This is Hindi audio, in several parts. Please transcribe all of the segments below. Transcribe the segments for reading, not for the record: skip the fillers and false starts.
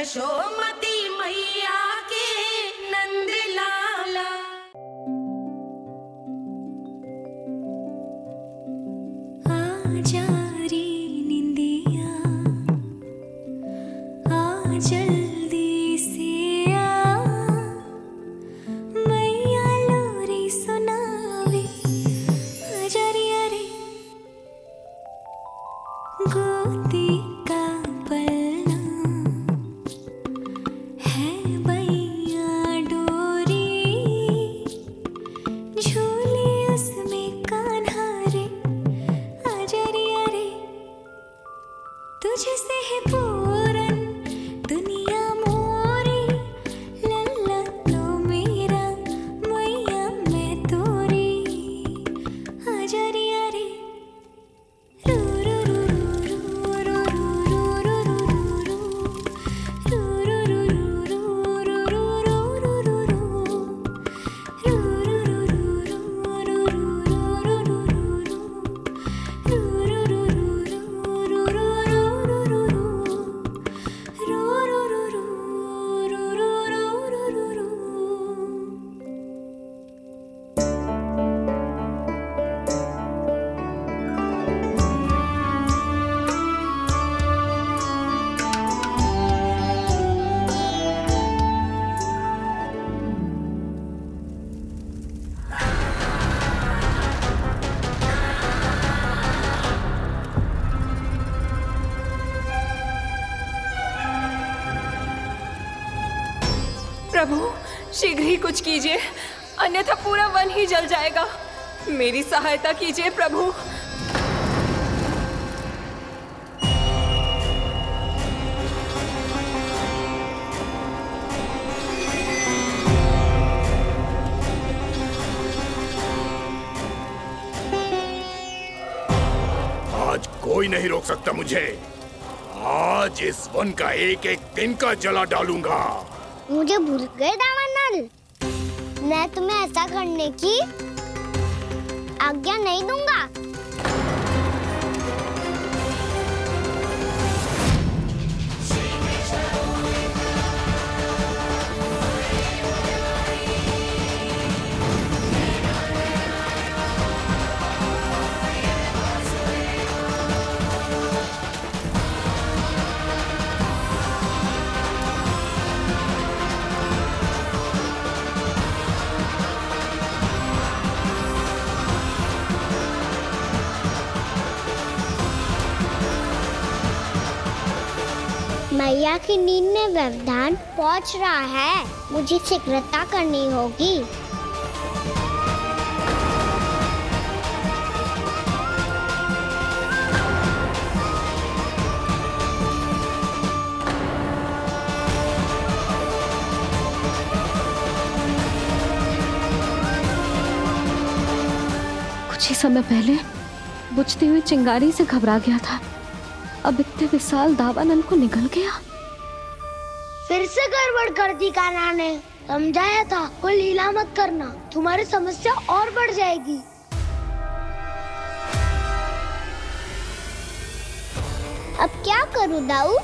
यशोमती मैया के नंद लाला। आजा रे निंदिया, आ जल्दी से आ, मैया लोरी सुनावे। आजा रे अरे गोदी का पलना है बैया डोरी, झूले उसमें कान्हा रे। आजा रे अरे तुझसे है पूरन दुनिया मोरी, लल्ला तो मेरा मैया मैं तोरी। आजा रे अरे रू रू रू रू रू रू रू प्रभु शीघ्र ही कुछ कीजिए, अन्यथा पूरा वन ही जल जाएगा। मेरी सहायता कीजिए प्रभु। आज कोई नहीं रोक सकता मुझे। आज इस वन का एक एक दिन का जला डालूंगा। मुझे भूल गए दावानल, मैं तुम्हें ऐसा करने की आज्ञा नहीं दूंगा। मैया की नींद में व्यवधान पहुंच रहा है, मुझे शीघ्रता करनी होगी। कुछ ही समय पहले बुझती हुई चिंगारी से घबरा गया था, अब इतने विशाल दावानल को निगल गया। फिर से गड़बड़ कर दी कान्हा ने। समझाया था कोई लीला मत करना, तुम्हारी समस्या और बढ़ जाएगी। अब क्या करूं दाऊ?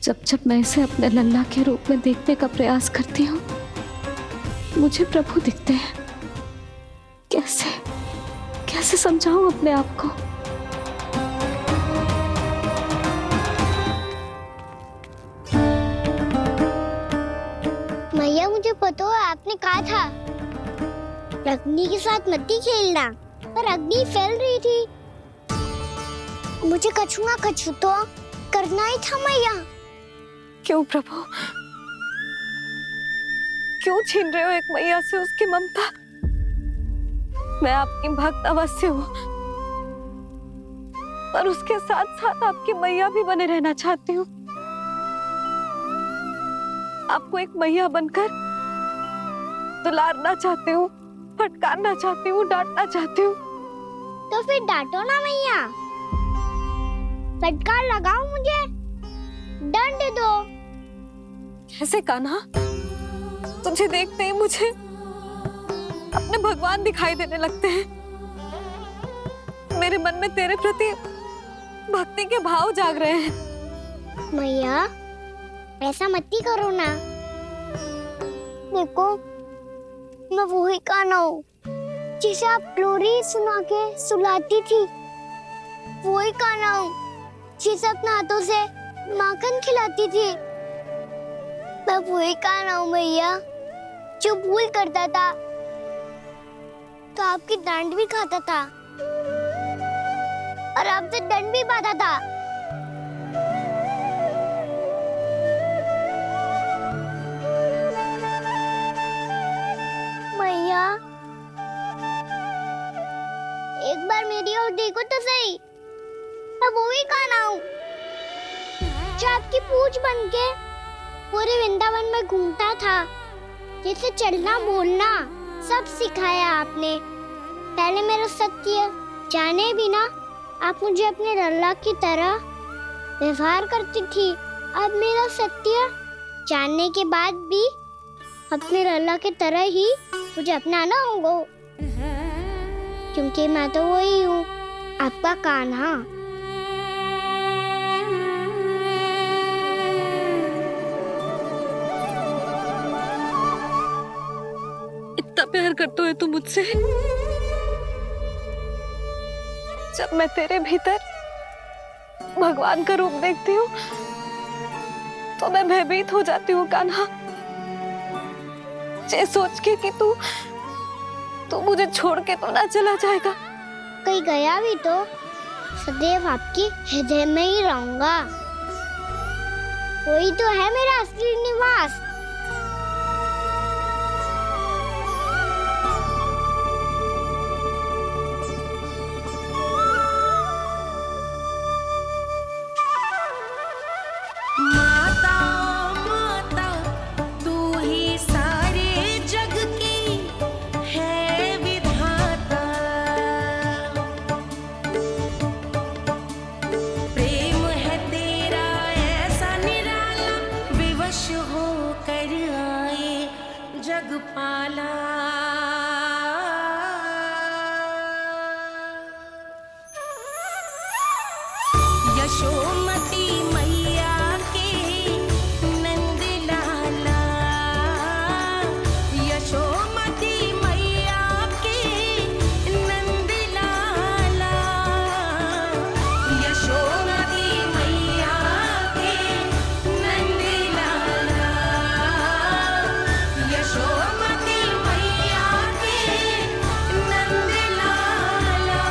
जब जब मैं इसे अपने लल्ला के रूप में देखने का प्रयास करती हूँ, मुझे प्रभु दिखते हैं। कैसे कैसे समझाऊं अपने आप को? मैया मुझे पता है आपने कहा था अग्नि के साथ मत ही खेलना, पर अग्नि फैल रही थी। मुझे कछुआ कछू तो करना ही था मैया। क्यों प्रभु, क्यों छीन रहे हो एक मैया से उसकी ममता? मैं आपकी भक्त अवश्य हूँ, पर उसके साथ साथ आपकी मैया भी बने रहना चाहती हूँ। आपको एक मैया बनकर दुलारना चाहती हूँ, फटकारना चाहती हूँ, डांटना चाहती हूँ। तो फिर डांटो ना मैया, फटकार लगाओ मुझे, दंड दो। कैसे कान्हा? तुझे देखते ही मुझे अपने भगवान दिखाई देने लगते हैं। मेरे मन में तेरे प्रति भक्ति के भाव जाग रहे हैं। मैया ऐसा मत ही करो ना। देखो मैं वही कान्हा हूँ जिसे आप लोरी सुना के सुलाती थी। वही कान्हा हूँ जिसे अपने हाथों से माखन खिलाती थी। मैं वही कान्हा हूँ मैया जो भूल करता था तो आपकी डांट भी खाता था और आपसे दंड भी पाता था। मैया एक बार मेरी ओर देखो तो सही। मैं वही कान्हा हूँ जो आपकी पूंछ बन के पूरे वृंदावन में घूमता था। जैसे चलना बोलना सब सिखाया आपने। पहले मेरा सत्य जाने बिना आप मुझे अपने लल्ला की तरह व्यवहार करती थी। अब मेरा सत्य जानने के बाद भी अपने लल्ला की तरह ही मुझे अपनाना होगा, क्योंकि मैं तो वही हूँ, आपका कान्हा। इतना प्यार करते हो तुम मुझसे? जब मैं तेरे भीतर भगवान का रूप देखती हूँ तो मैं भयभीत हो जाती हूँ कान्हा। ये सोच के कि तू मुझे छोड़ के तो ना चला जाएगा। कहीं गया भी तो सदैव आपके हृदय में ही रहूंगा। वही तो है मेरा असली निवास। यशोमती मैया के नंद लाला, यशोमती मैया के नंद लाला, यशोमती मैया के नंद लाला, यशोमती मैया के नंद लाला।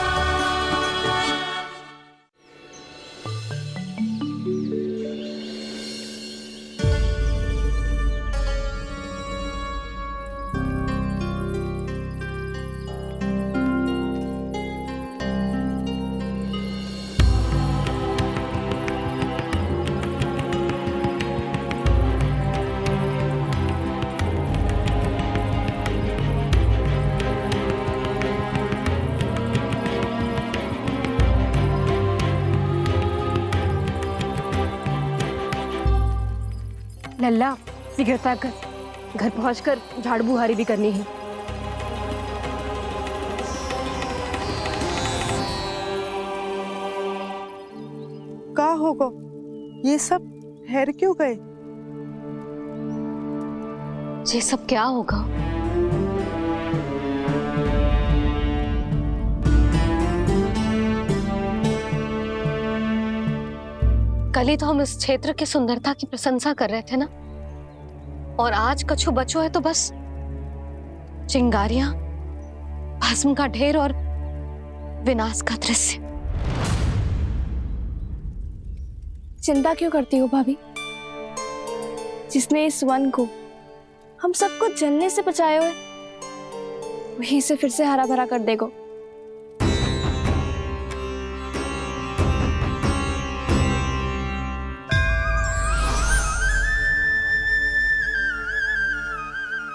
लल्ला शीघ्रता कर, घर पहुंचकर झाड़ू बुहारी भी करनी है। का होगा? ये सब ठहर क्यों गए? ये सब क्या होगा? कल ही तो हम इस क्षेत्र की सुंदरता की प्रशंसा कर रहे थे ना, और आज कछु बचो है तो बस चिंगारियां, भस्म का ढेर और विनाश का दृश्य। चिंता क्यों करती हो भाभी? जिसने इस वन को हम सबको जलने से बचाया है, वही इसे फिर से हरा भरा कर देगा।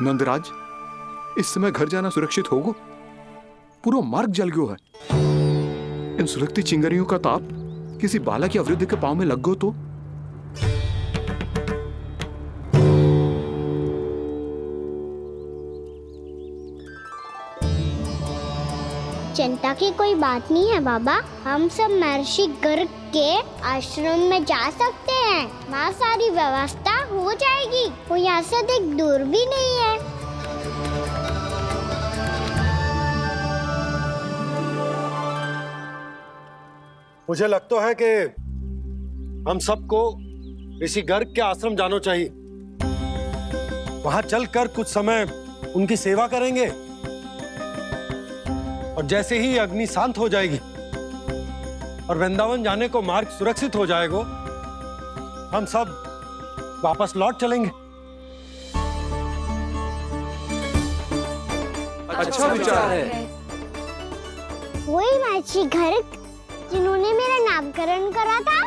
नंदराज, इस समय घर जाना सुरक्षित होगो? पूरा मार्ग जल गयो है। इन सुलगती चिंगारियों का ताप किसी बालक या वृद्ध के पांव में लग गो तो? चिंता की कोई बात नहीं है बाबा, हम सब महर्षि गर्ग के आश्रम में जा सकते हैं। वहाँ सारी व्यवस्था हो जाएगी, वो यहाँ से अधिक दूर भी नहीं है। मुझे लगता है कि हम सबको ऋषि गर्ग के आश्रम जाना चाहिए। वहां चलकर कुछ समय उनकी सेवा करेंगे और जैसे ही अग्नि शांत हो जाएगी और वृंदावन जाने को मार्ग सुरक्षित हो जाएगा, हम सब वापस लौट चलेंगे। अच्छा विचार है। वही महर्षि गर्ग जिन्होंने मेरा नामकरण करा था।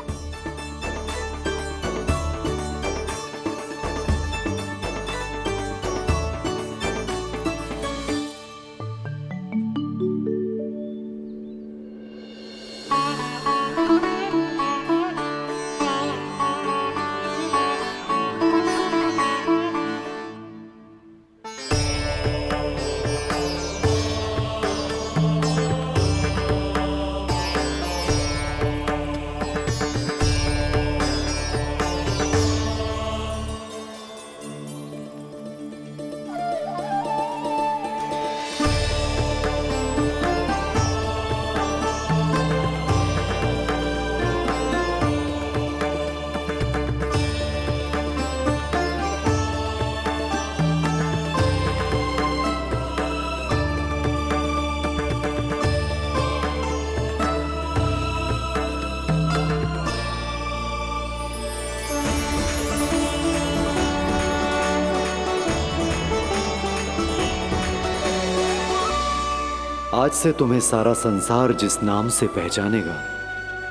आज से तुम्हें सारा संसार जिस नाम से पहचानेगा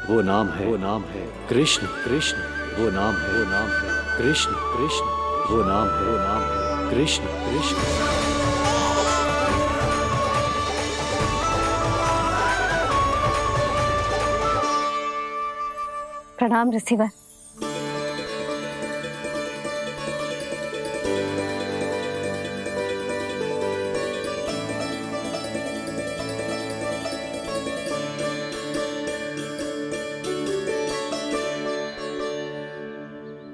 वो नाम है कृष्ण। कृष्ण वो नाम है कृष्ण। कृष्ण वो नाम है कृष्ण। कृष्ण। प्रणाम ऋषिवर।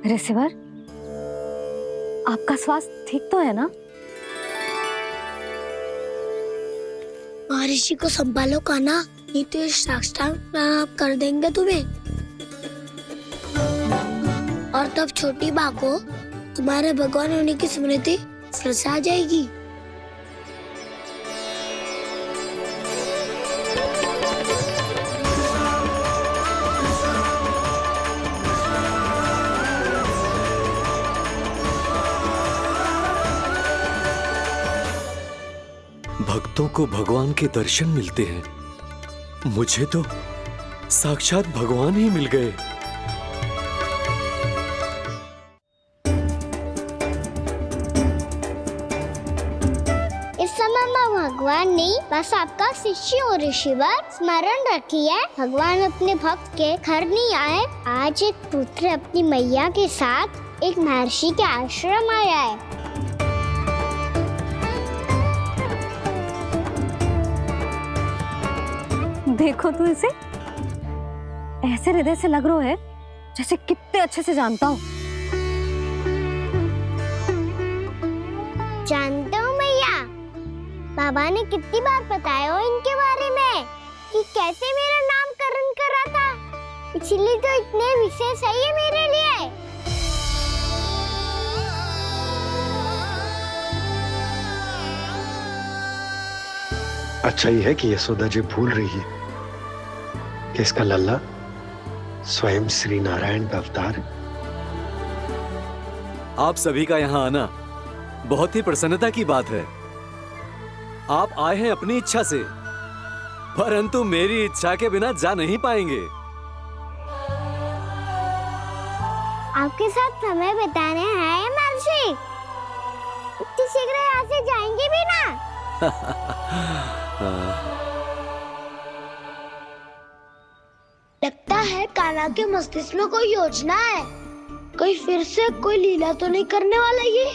ऋषिवर, आपका स्वास्थ्य ठीक तो है ना? महर्षि को संभालो कान्हा, नहीं तो ये साष्टांग प्रणाम कर देंगे तुम्हें। और तब छोटी बा को तुम्हारे भगवान होने की स्मृति फिर से आ जाएगी। भक्तों को भगवान के दर्शन मिलते हैं, मुझे तो साक्षात भगवान ही मिल गए। इस समय मैं भगवान नहीं, बस आपका शिष्य हूँ ऋषिवर। स्मरण रखिए, भगवान अपने भक्त के घर नहीं आए। आज एक पुत्र अपनी मैया के साथ एक महर्षि के आश्रम आया है। देखो तू इसे, ऐसे हृदय से लग रहा है जैसे कितने अच्छे से जानता हूँ। जानते हो मैया, बाबा ने कितनी बार बताया हो इनके बारे में कि कैसे मेरा नामकरण करा था, इसलिए तो इतने विशेष है ये मेरे लिए। अच्छा ही है कि यशोदा जी भूल रही है कि इसका लल्ला स्वयं श्री नारायण का अवतार है। आप सभी का यहाँ आना बहुत ही प्रसन्नता की बात है। आप आए हैं अपनी इच्छा से, परंतु मेरी इच्छा के बिना जा नहीं पाएंगे। आपके साथ समय बिताने आए महर्षि। इतनी शीघ्र यहाँ से जाएंगे भी ना। लगता है कान्हा के मस्तिष्क में कोई योजना है। कोई फिर से कोई लीला तो नहीं करने वाला ये।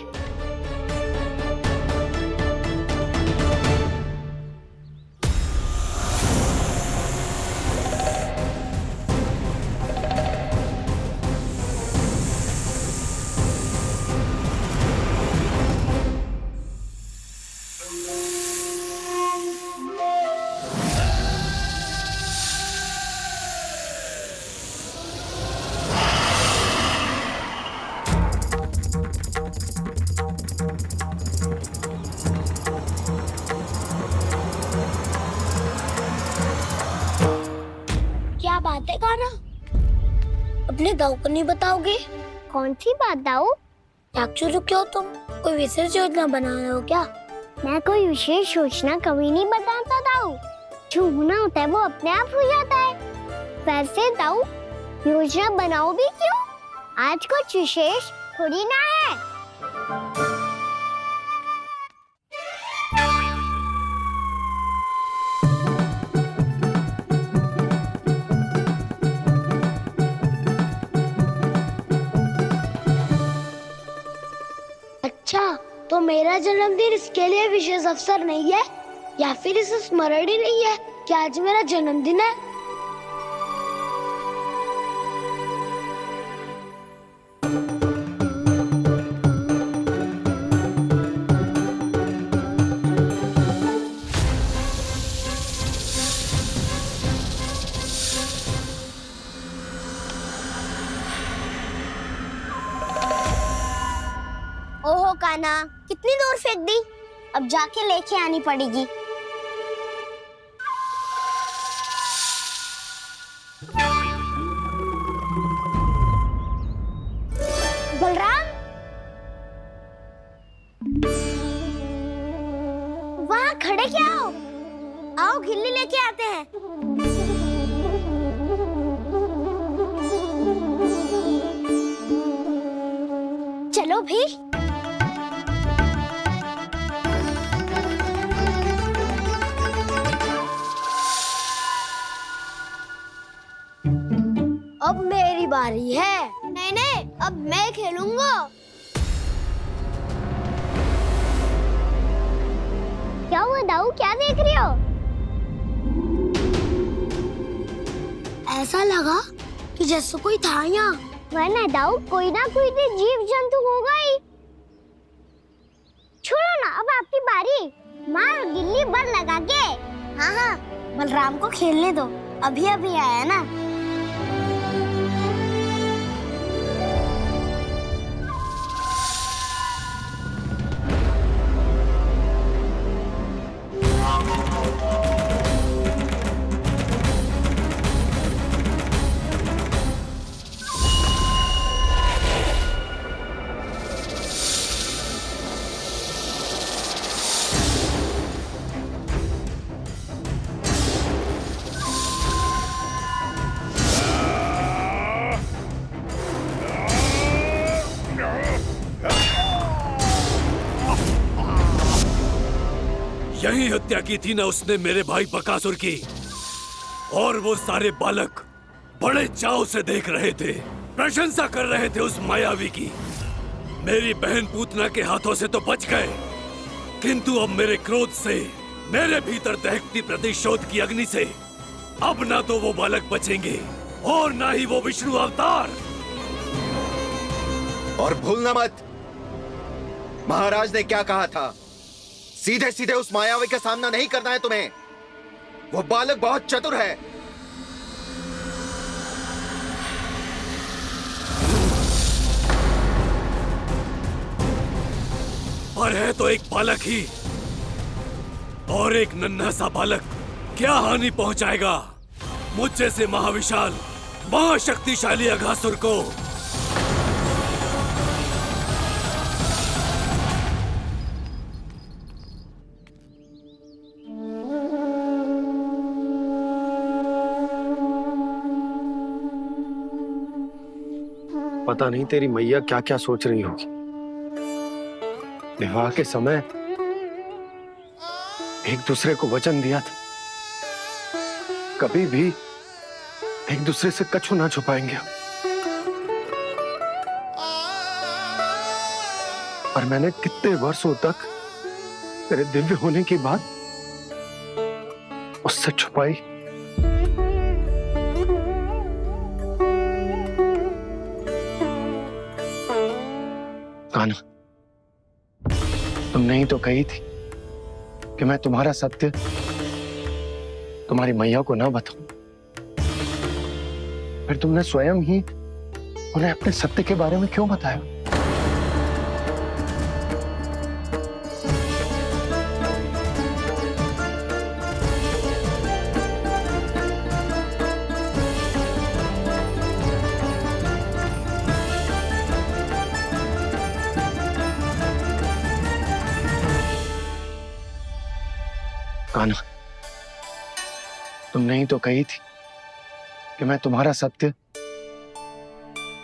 क्या बात है कान्हा? अपने दाऊ को नहीं बताओगे? कौन सी बात दाऊ? एक्चुअली क्यों तुम कोई विशेष योजना बना रहे हो क्या? मैं कोई विशेष योजना कभी नहीं बताता दाऊ। जो होना होता है वो अपने आप हो जाता है। वैसे दाऊ योजना बनाओ भी क्यों? आज कुछ विशेष थोड़ी ना है। अच्छा, तो मेरा जन्मदिन इसके लिए विशेष अवसर नहीं है या फिर इसे स्मरण ही नहीं है कि आज मेरा जन्मदिन है? ओहो कान्हा, कितनी दूर फेंक दी? अब जाके लेके आनी पड़ेगी। बलराम, वहाँ खड़े क्या हो? आओ खिल्ली लेके आते हैं। चलो भी। अब मेरी बारी है। नहीं नहीं, अब मैं खेलूंगा। क्या हुआ दाऊ, क्या देख रही हो? ऐसा लगा कि जैसे कोई था यहाँ। वरना दाऊ कोई ना कोई तो जीव जंतु होगा ही। छोड़ो ना, अब आपकी बारी। मार गिल्ली बर लगा के। हाँ हाँ, बलराम को खेलने दो, अभी अभी आया ना। यही हत्या की थी ना उसने मेरे भाई बकासुर की। और वो सारे बालक बड़े चाव से देख रहे थे, प्रशंसा कर रहे थे उस मायावी की। मेरी बहन पूतना के हाथों से तो बच गए, किंतु अब मेरे क्रोध से, मेरे भीतर दहकती प्रतिशोध की अग्नि से अब ना तो वो बालक बचेंगे और ना ही वो विष्णु अवतार। और भूलना मत, महाराज ने क्या कहा था? सीधे सीधे उस मायावी का सामना नहीं करना है तुम्हें। वो बालक बहुत चतुर है। पर है तो एक बालक ही, और एक नन्हा सा बालक क्या हानि पहुंचाएगा मुझ जैसे महाविशाल महाशक्तिशाली अघासुर को। पता नहीं तेरी मैया क्या क्या सोच रही होगी, विवाह के समय एक दूसरे को वचन दिया था, कभी भी एक दूसरे से कछु ना छुपाएंगे। और मैंने कितने वर्षों तक तेरे दिव्य होने की बात उससे छुपाई। कान्हा, तुमने ही तो कही थी कि मैं तुम्हारा सत्य तुम्हारी मैया को ना बताऊं। फिर तुमने स्वयं ही उन्हें अपने सत्य के बारे में क्यों बताया? कान्हा, तुमने ही तो कही थी कि मैं तुम्हारा सत्य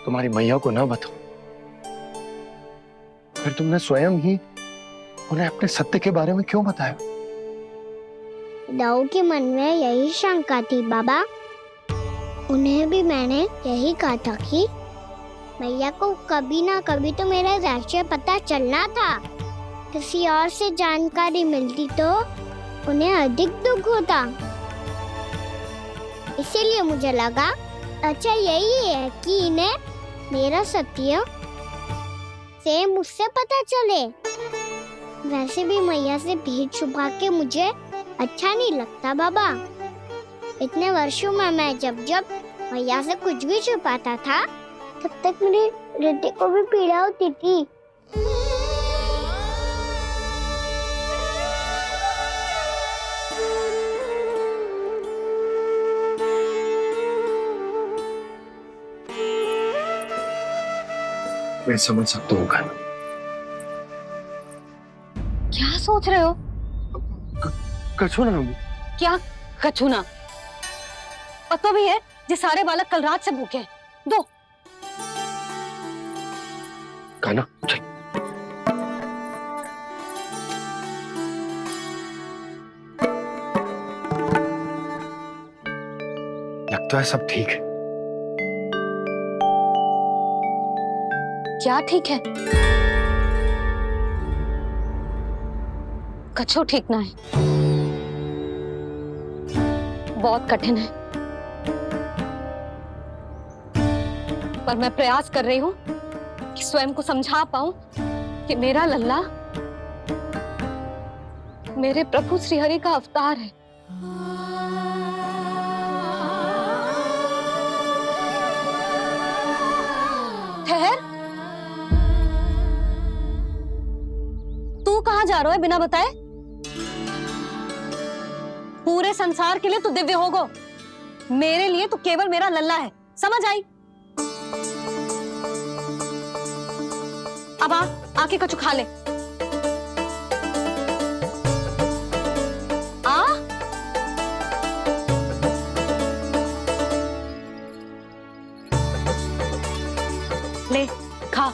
तुम्हारी मैया को ना बताऊं। फिर तुमने स्वयं ही उन्हें अपने सत्य के बारे में क्यों बताया? दाऊ के मन में यही शंका थी बाबा। उन्हें भी मैंने यही कहा था कि मैया को कभी ना कभी तो मेरा रहस्य पता चलना था। किसी और से जानकारी मिलती तो उन्हें अधिक दुख होता। इसीलिए मुझे लगा अच्छा यही है कि इन्हें मेरा सत्य से मुझसे पता चले। वैसे भी मैया से भेद छुपा के मुझे अच्छा नहीं लगता बाबा। इतने वर्षों में मैं जब जब मैया से कुछ भी छुपाता था तब तक मेरे हृदय को भी पीड़ा होती थी। मैं समझ सकता हूँ कान्हा। क्या सोच रहे हो? कछु ना। क्या कछु ना? पता भी है ये सारे बालक कल रात से भूखे हैं। दो। कान्हा चल। लगता है सब ठीक है। क्या ठीक है? कछु ठीक ना है। बहुत कठिन है, पर मैं प्रयास कर रही हूं कि स्वयं को समझा पाऊं कि मेरा लल्ला मेरे प्रभु श्रीहरि का अवतार है। ठहर, तू कहां जा रहा है बिना बताए? पूरे संसार के लिए तू दिव्य होगो, मेरे लिए तू केवल मेरा लल्ला है। समझ आई? अब आके कछु खा ले। आ ले खा।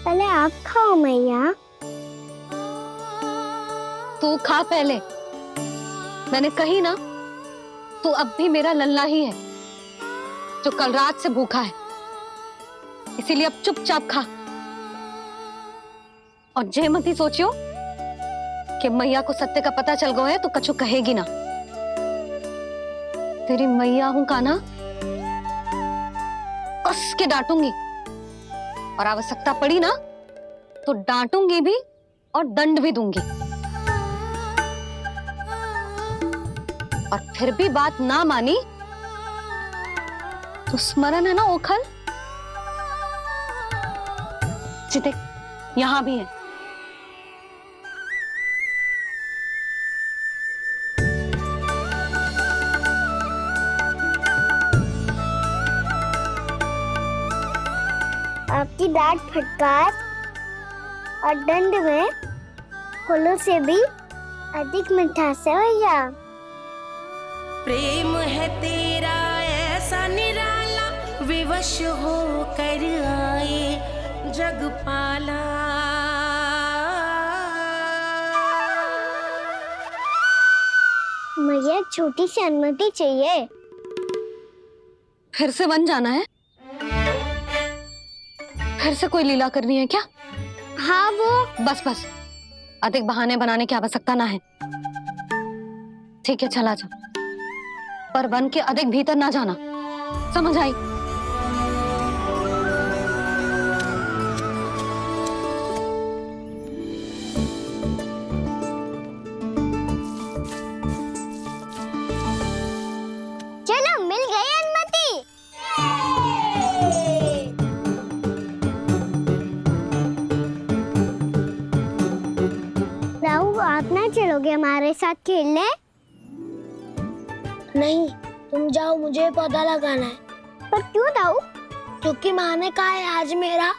पहले आप खाओ मैया। तू खा पहले। मैंने कही ना, तू अब भी मेरा लल्ला ही है जो कल रात से भूखा है। इसीलिए अब चुपचाप खा। और जे मत ही सोचियो कि मैया को सत्य का पता चल गया है तो कछु कहेगी ना। तेरी मैया हूं कान्हा, कस के डांटूंगी और आवश्यकता पड़ी ना तो डांटूंगी भी और दंड भी दूंगी। और फिर भी बात ना मानी तो स्मरण है ना ओखल? देख यहां भी है। आपकी डांट फटकार और दंड में फूलों से भी अधिक मिठास है भैया। प्रेम है तेरा ऐसा निराला, विवश हो कर आए जग पाला। मुझे एक छोटी सी अनुमति चाहिए। फिर से वन जाना है? फिर से कोई लीला करनी है क्या? हाँ वो। बस बस, अधिक बहाने बनाने की आवश्यकता ना है। ठीक है, चला जा, पर वन के अधिक भीतर ना जाना, समझ आई? चलो, मिल गई अनुमति। राहु, आप ना चलोगे हमारे साथ खेलने? नहीं, तुम जाओ, मुझे पौधा लगाना है। पर क्यों राहु? क्योंकि माँ ने कहा है आज मेरा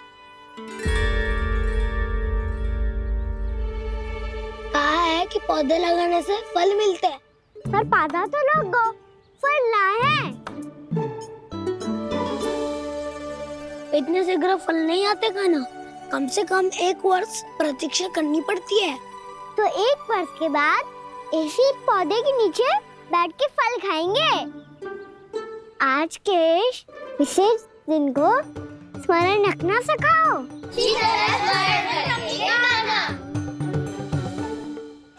कहा है कि पौधे लगाने से फल मिलते हैं। पर पौधा तो लगो, फल ना है। इतने शीघ्र फल नहीं आते खाना, कम से कम 1 वर्ष प्रतीक्षा करनी पड़ती है। तो 1 वर्ष के बाद इसी पौधे के नीचे बैठ के फल खाएंगे। आज के इस विशेष दिन को स्मरण रखना सिखाओ।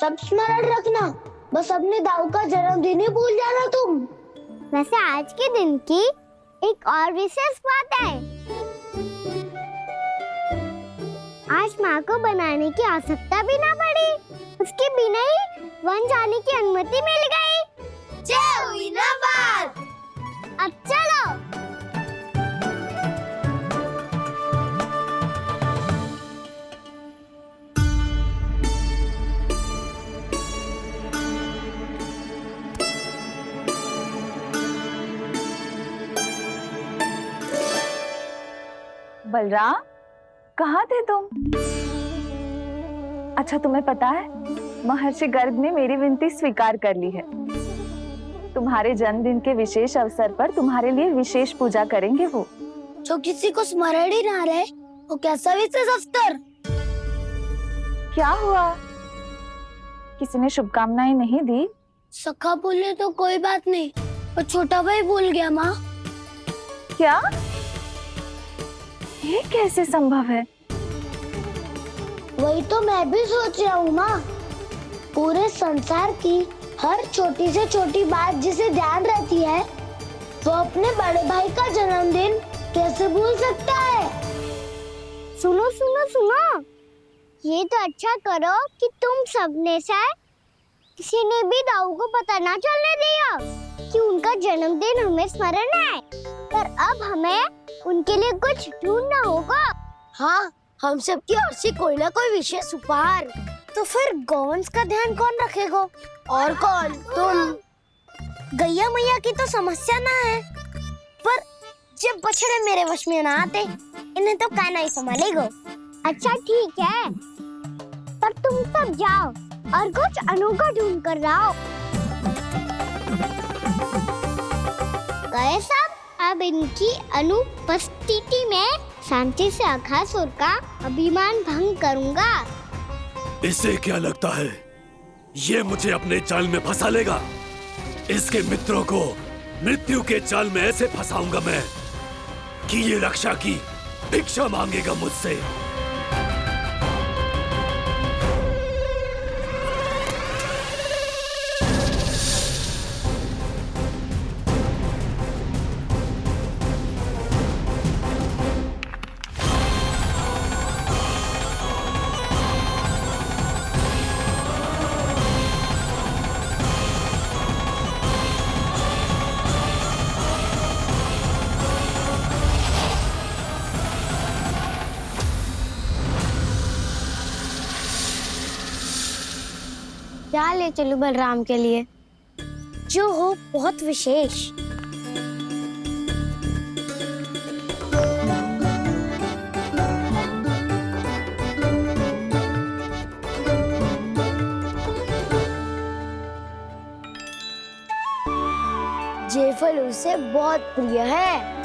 सब स्मरण रखना, बस अपने दाऊ का जन्मदिन ही भूल जाना तुम। वैसे आज के दिन की एक और विशेष बात है। आज माँ को बनाने की आवश्यकता भी ना पड़ी, उसके बिना ही वन जाने की अनुमति मिल गई। जय हुई ना बात। अब चलो। बलराम, कहाँ थे तुम? अच्छा, तुम्हें पता है महर्षि गर्ग ने मेरी विनती स्वीकार कर ली है। तुम्हारे जन्मदिन के विशेष अवसर पर तुम्हारे लिए विशेष पूजा करेंगे वो। जो किसी को स्मरण ही ना रहे, वो कैसा विशेष अवसर? क्या हुआ? किसी ने शुभकामनाएं नहीं दी? सखा बोले तो कोई बात नहीं, पर छोटा भाई भूल गया माँ। क्या? ये कैसे संभव है? वही तो मैं भी सोच रहा हूँ माँ। पूरे संसार की हर छोटी से छोटी बात जिसे ध्यान रहती है, वो अपने बड़े भाई का जन्मदिन कैसे भूल सकता है? सुनो सुनो सुनो, ये तो अच्छा करो कि तुम सबने से किसी ने भी दाऊ को पता ना चलने दिया कि उनका जन्मदिन हमें स्मरण है। पर अब हमें उनके लिए कुछ ढूंढना होगा। हाँ, हम सबकी ओर से कोई ना कोई विशेष उपहार। तो फिर गौवंश का ध्यान कौन रखेगा? और कौन? तुम। गैया मैया की तो समस्या ना है, पर जब बछड़े मेरे वश में ना आते, इन्हें तो कान्हा ही संभालेगा। अच्छा ठीक है, पर तुम सब जाओ और कुछ अनोखा ढूंढ कर लाओ। गए सब? अब इनकी अनुपस्थिति में शांति से अघासुर का अभिमान भंग करूंगा। इसे क्या लगता है ये मुझे अपने जाल में फंसा लेगा? इसके मित्रों को मृत्यु के जाल में ऐसे फंसाऊंगा मैं कि ये रक्षा की भिक्षा मांगेगा मुझसे। क्या ले चलूं बलराम के लिए? जो हो बहुत विशेष। ये फल उसे बहुत प्रिय है।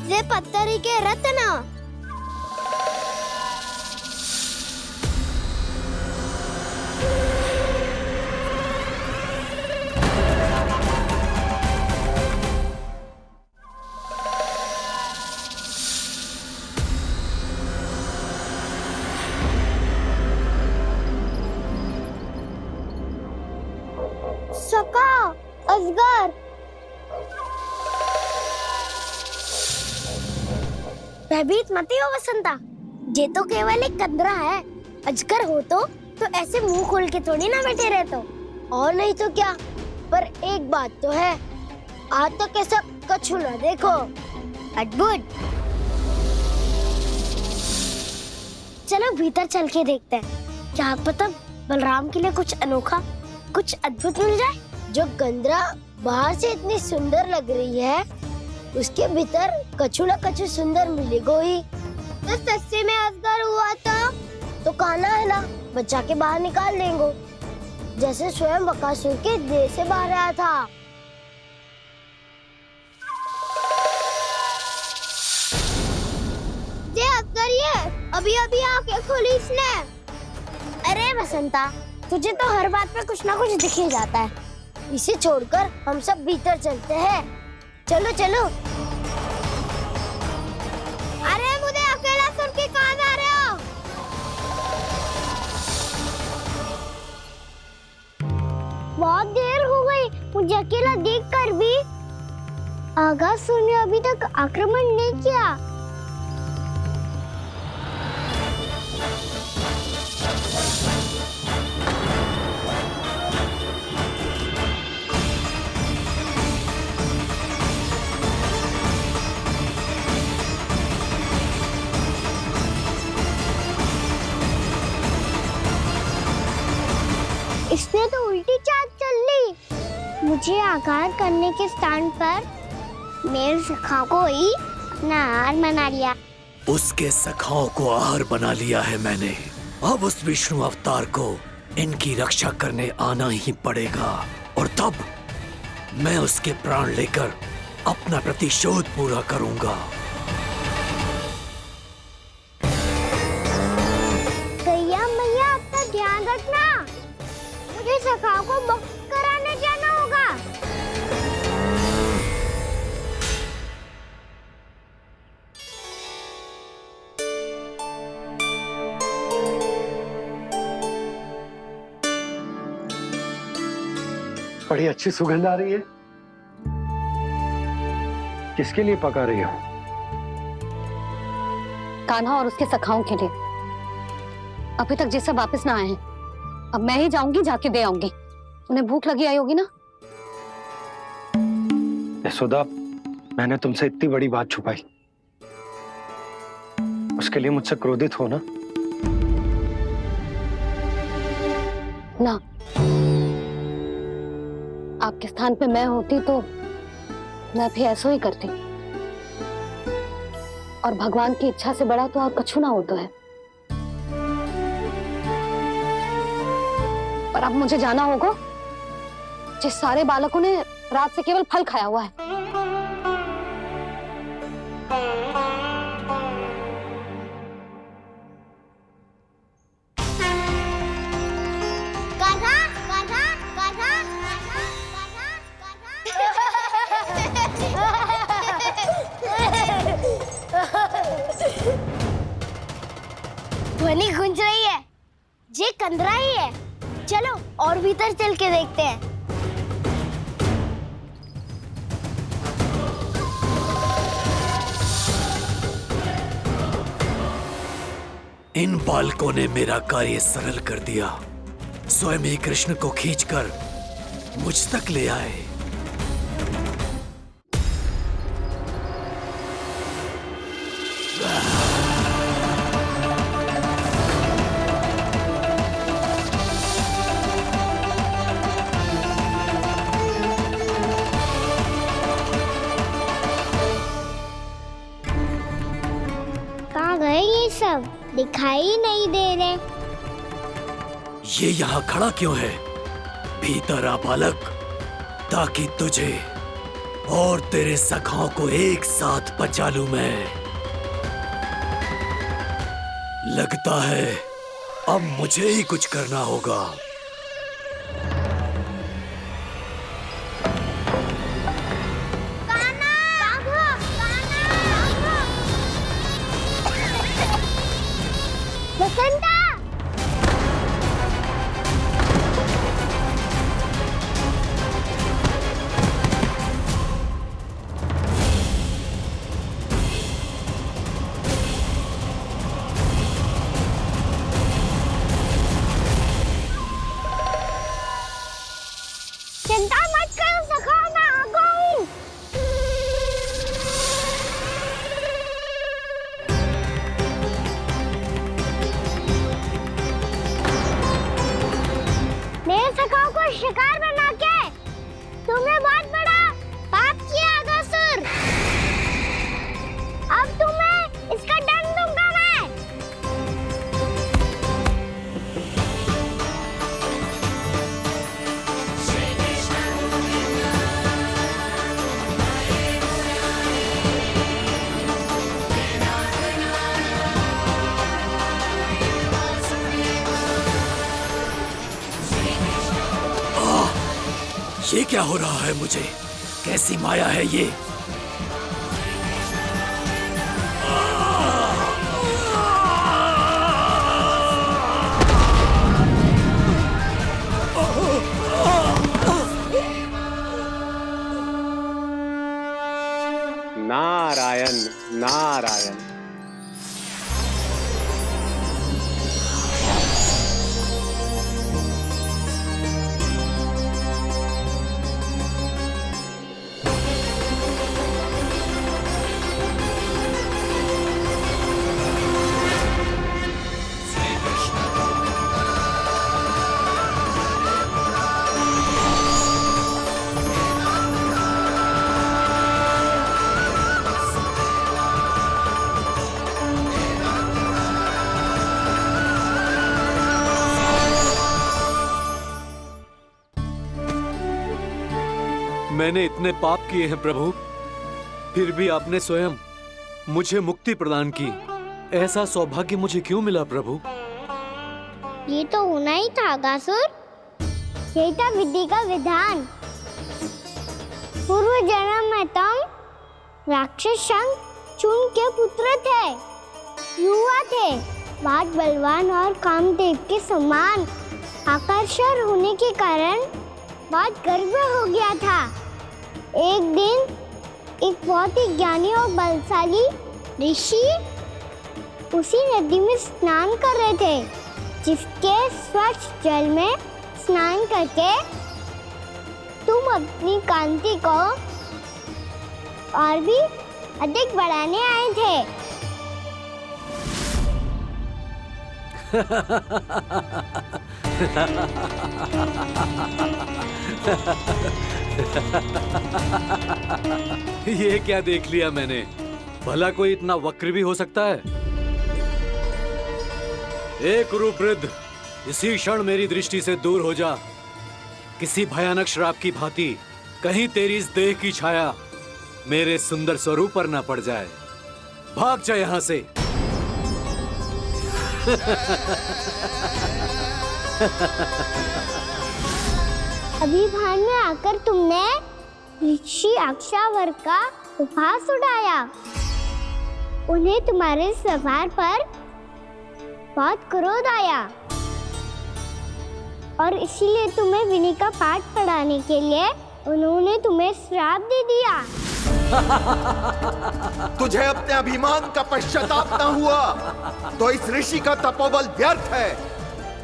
बदले पत्थर के रत्न। सका, असगर, भयभीत मत हो वसंता, ये तो केवल एक कंदरा है। अजगर हो तो ऐसे मुंह खोल के थोड़ी ना बैठे रहते हो। और नहीं तो क्या, पर एक बात तो है, आज तक ऐसा कछु ना देखो। अद्भुत। चलो भीतर चल के देखते हैं, क्या पता बलराम के लिए कुछ अनोखा, कुछ अद्भुत मिल जाए। जो गंदरा बाहर से इतनी सुंदर लग रही है, उसके भीतर कछु न कछु सुंदर मिलेगा ही। तो सस्ते में अजगर हुआ था तो काना है ना, बच्चा के बाहर निकाल देंगे, जैसे स्वयं बकासुर के देह से बाहर आया था। ये अजगर ये अभी अभी आंखें खोली इसने। अरे वसंता, तुझे तो हर बात पे कुछ ना कुछ दिख ही जाता है। इसे छोड़कर हम सब भीतर चलते हैं। चलो चलो। अरे मुझे अकेला सुन के कहाँ जा रहे हो? बहुत देर हो गई मुझे अकेला देखकर भी। आगासुर ने अभी तक आक्रमण नहीं किया। इसने तो उल्टी चाल चल ली। मुझे आघात करने के स्थान पर मेरे सखा को ही अपना आहार बना लिया। उसके सखाओं को आहार बना लिया है मैंने। अब उस विष्णु अवतार को इनकी रक्षा करने आना ही पड़ेगा, और तब मैं उसके प्राण लेकर अपना प्रतिशोध पूरा करूंगा। गैया मैया, अपना ध्यान रखना। मुझे सखा को मुक्त कराने जाना होगा। बड़ी अच्छी सुगंध आ रही है। किसके लिए पका रही हो? कान्हा और उसके सखाओं के लिए। अभी तक जैसे वापस ना आए हैं, अब मैं ही जाऊंगी, जाके दे आऊंगी। उन्हें भूख लगी आई होगी ना। यशोदा, मैंने तुमसे इतनी बड़ी बात छुपाई, उसके लिए मुझसे क्रोधित हो ना? ना, आपके स्थान पे मैं होती तो मैं भी ऐसा ही करती। और भगवान की इच्छा से बड़ा तो और कछु ना होता है। पर अब मुझे जाना होगा। जिस सारे बालकों ने रात से केवल फल खाया हुआ है। कान्हा, कान्हा, कान्हा, ध्वनि गूंज रही है। ये कंदरा ही है। चलो और भीतर चल के देखते हैं। इन बालकों ने मेरा कार्य सरल कर दिया। स्वयं ही कृष्ण को खींचकर मुझ तक ले आए। कहाँ गए ये सब? दिखाई नहीं दे रहे। ये यहाँ खड़ा क्यों है? भीतर आ बालक, ताकि तुझे और तेरे सखाओं को एक साथ बचा लूं मैं। लगता है अब मुझे ही कुछ करना होगा। बसंता! चिंता मत करो सखा, मैं आ गई। मेरे सखाओं को शिकार बना के तुमने बहुत बड़ा पाप किया अगासुर। अब तुम्हें इसका दंड दूंगा मैं। ये क्या हो रहा है मुझे? कैसी माया है ये? नारायण नारायण। मैंने इतने पाप किए हैं प्रभु, फिर भी आपने स्वयं मुझे मुक्ति प्रदान की। ऐसा सौभाग्य मुझे क्यों मिला प्रभु? ये तो होना ही था अगासुर। यही था विधि का विधान। पूर्व जन्म में तुम राक्षस चून के पुत्र थे, युवा थे, बहुत बलवान और कामदेव के समान। आकर्षण होने के कारण बहुत गर्व हो गया था। एक दिन एक बहुत ही ज्ञानी और बलशाली ऋषि उसी नदी में स्नान कर रहे थे, जिसके स्वच्छ जल में स्नान करके तुम अपनी कांति को और भी अधिक बढ़ाने आए थे। ये क्या देख लिया मैंने? भला कोई इतना वक्र भी हो सकता है? एक रूपवृद्ध, इसी क्षण मेरी दृष्टि से दूर हो जा। किसी भयानक श्राप की भांति कहीं तेरी इस देह की छाया मेरे सुंदर स्वरूप पर न पड़ जाए। भाग जा यहां से। अभी भान में आकर तुमने ऋषि अक्षावर का उपहास उड़ाया। उन्हें तुम्हारे सवार पर बहुत क्रोध आया और इसीलिए तुम्हें विनय का पाठ पढ़ाने के लिए उन्होंने तुम्हें श्राप दे दिया। तुझे अपने अभिमान का पश्चाताप न हुआ तो इस ऋषि का तपोबल व्यर्थ है।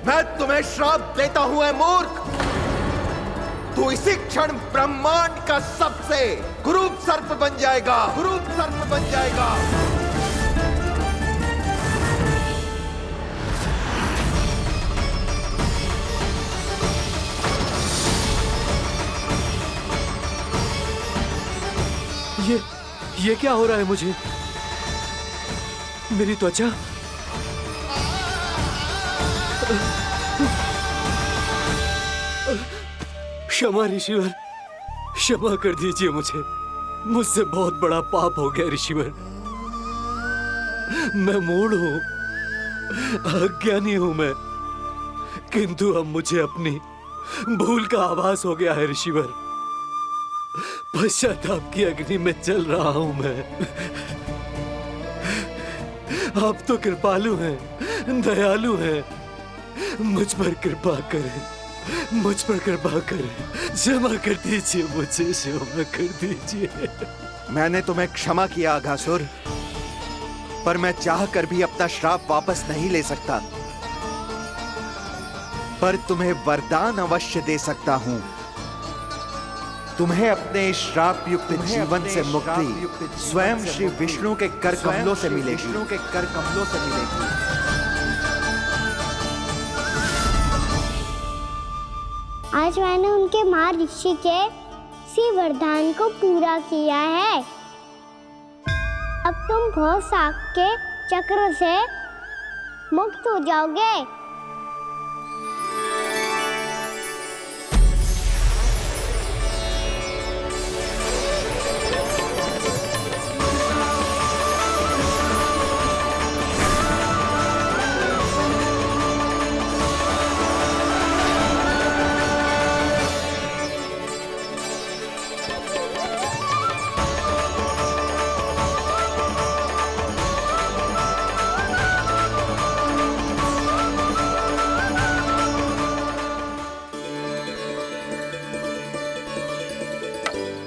मैं तुम्हें श्राप देता हूं ऐ मूर्ख। तू इसी क्षण ब्रह्मांड का सबसे कुरूप सर्प बन जाएगा, कुरूप सर्प बन जाएगा। ये क्या हो रहा है मुझे? मेरी त्वचा क्षमा ऋषिवर, क्षमा कर दीजिए मुझे। मुझसे बहुत बड़ा पाप हो गया ऋषिवर। मैं मूढ़ हूं, अज्ञानी हूं मैं, किंतु अब मुझे अपनी भूल का आभास हो गया है ऋषिवर। पश्चाताप की अग्नि में जल रहा हूं मैं। आप तो कृपालु हैं, दयालु हैं, मुझ पर कृपा करें, मुझ पर कृपा करें, क्षमा कर दीजिए मुझे, क्षमा कर दीजिए। मैंने तुम्हें क्षमा किया अघासुर, पर मैं चाहकर भी अपना श्राप वापस नहीं ले सकता। पर तुम्हें वरदान अवश्य दे सकता हूं। तुम्हें अपने श्राप युक्त जीवन से मुक्ति स्वयं श्री विष्णु के कर कमलों से मिलेगी। आज मैंने उनके माँ ऋषि के इसी वरदान को पूरा किया है। अब तुम भव साग के चक्र से मुक्त हो जाओगे।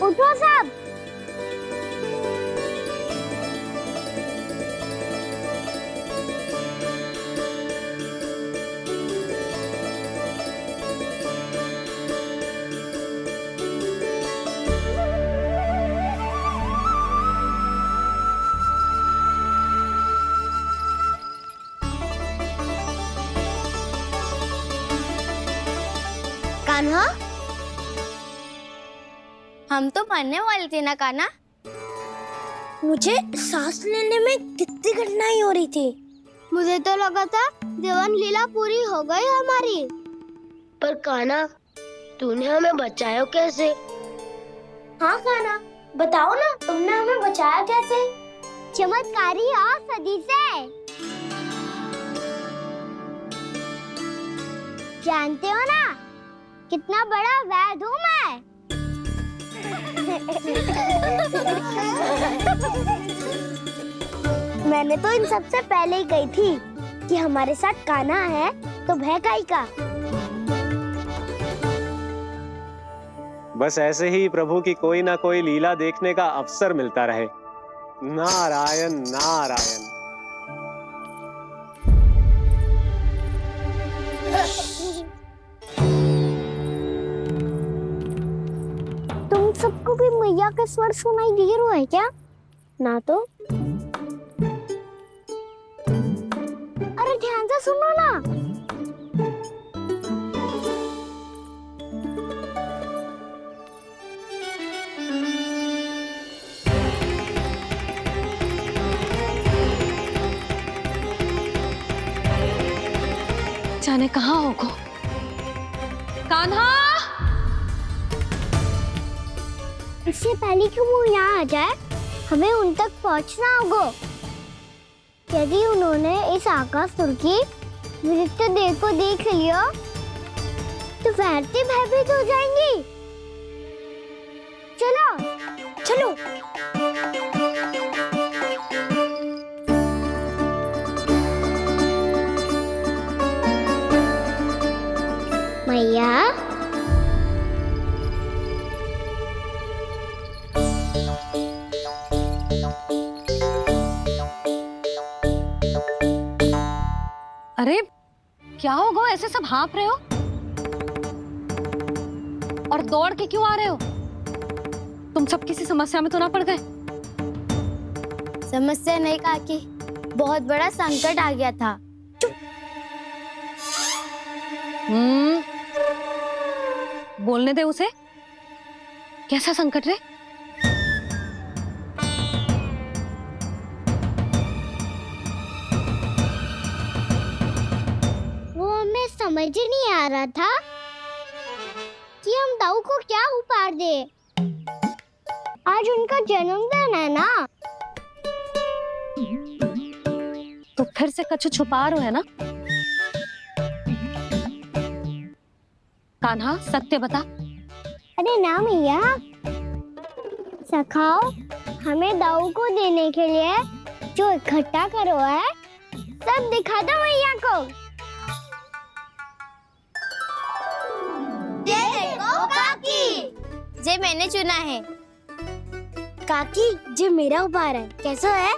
उठो सब। कान्हा, हम तो मरने वाले थे ना कान्हा। मुझे सांस लेने में कितनी कठिनाई हो रही थी। मुझे तो लगा था जीवन लीला पूरी हो गई हमारी। पर कान्हा, तूने हमें बचाया कैसे? हाँ कान्हा, बताओ ना, तुमने हमें बचाया कैसे? चमत्कारी औषधि से। जानते हो ना कितना बड़ा वैद्य हूँ मैं। मैंने तो इन सबसे पहले ही कही थी कि हमारे साथ कान्हा है तो भय काई का। बस ऐसे ही प्रभु की कोई ना कोई लीला देखने का अवसर मिलता रहे। नारायण नारायण। तुम सबको भी मैया का स्वर सुनाई दे रहा है क्या? ना तो। अरे ध्यान से सुनो ना। जाने कहाँ होगा कान्हा। इससे पहले कि वो यहाँ आ जाए, हमें उन तक पहुँचना होगा। यदि उन्होंने इस आकासुर की नृत्य देह को देख लिया तो वैरती भयभीत हो जाएंगी। चलो चलो। मैया, अरे क्या होगा, ऐसे सब हाँप रहे हो और दौड़ के क्यों आ रहे हो? तुम सब किसी समस्या में तो ना पड़ गए? समस्या नहीं काकी, बहुत बड़ा संकट आ गया था। बोलने दे उसे। कैसा संकट रे? वो हमें समझ ही नहीं आ रहा था कि हम दाऊ को क्या उपहार दे। आज उनका जन्मदिन है ना। तो फिर से कछु छुपा रहे है ना? कान्हा सत्य बता। अरे ना मैया, सखाओ हमें दाऊ को देने के लिए जो इकट्ठा करो है सब दिखा दो मैया को। ये देखो काकी, जे मैंने चुना है। काकी जे मेरा उपहार है, कैसा है?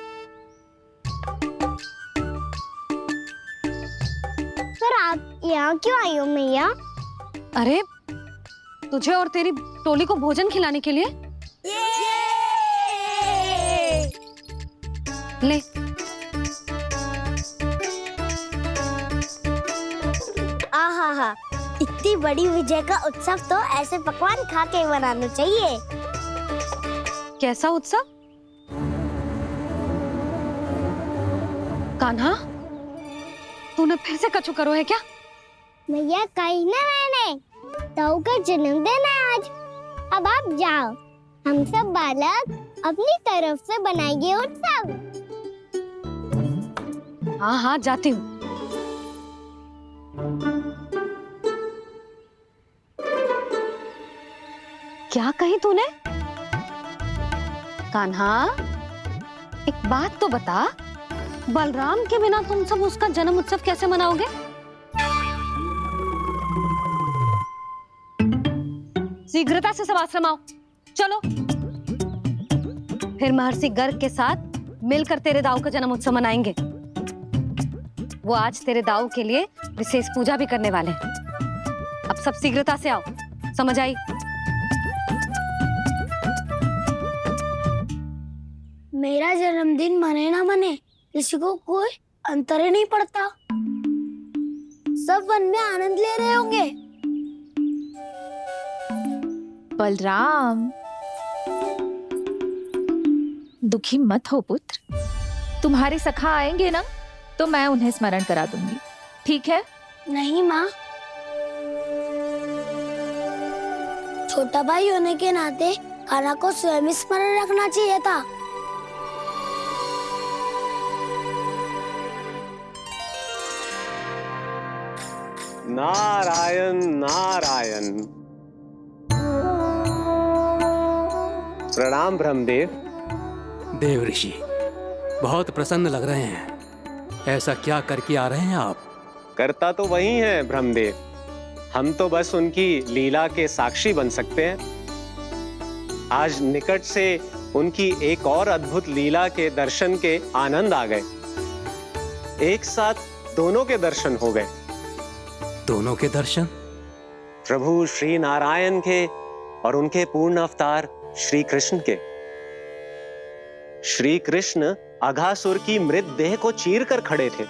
पर आप यहाँ क्यों आई हो मैया? अरे तुझे और तेरी टोली को भोजन खिलाने के लिए। ले आहा, इतनी बड़ी विजय का उत्सव तो ऐसे पकवान खा के मनाना चाहिए। कैसा उत्सव? कान्हा तूने फिर से कछु करो है क्या? मैया कही ना मैंने, दाऊ का जन्मदिन है आज। अब आप जाओ, हम सब बालक अपनी तरफ से बनाएंगे उत्सव। हाँ हाँ जाती हूँ। क्या कही तूने? कान्हा एक बात तो बता, बलराम के बिना तुम सब उसका जन्म उत्सव कैसे मनाओगे? शीघ्रता से सब आश्रम आओ, चलो। फिर महर्षि गर्ग के साथ मिलकर तेरे दाऊ का जन्म उत्सव मनाएंगे। वो आज तेरे दाऊ के लिए विशेष पूजा भी करने वाले हैं। अब सब शीघ्रता से आओ, समझ आई? मेरा जन्मदिन मने ना मने, किसी को कोई अंतर ही नहीं पड़ता। सब वन में आनंद ले रहे होंगे। बलराम दुखी मत हो पुत्र, तुम्हारे सखा आएंगे ना तो मैं उन्हें स्मरण करा दूंगी, ठीक है? नहीं माँ, छोटा भाई होने के नाते कान्हा को स्वयं स्मरण रखना चाहिए था। नारायण नारायण। प्रणाम ब्रह्मदेव। देव ऋषि बहुत प्रसन्न लग रहे हैं। ऐसा क्या करके आ रहे हैं आप? करता तो वही है ब्रह्मदेव, हम तो बस उनकी लीला के साक्षी बन सकते हैं। आज निकट से उनकी एक और अद्भुत लीला के दर्शन के आनंद आ गए। एक साथ दोनों के दर्शन हो गए। दोनों के दर्शन? प्रभु श्री नारायण के और उनके पूर्ण अवतार श्री कृष्ण के। श्री कृष्ण अघासुर की मृत देह को चीर कर खड़े थे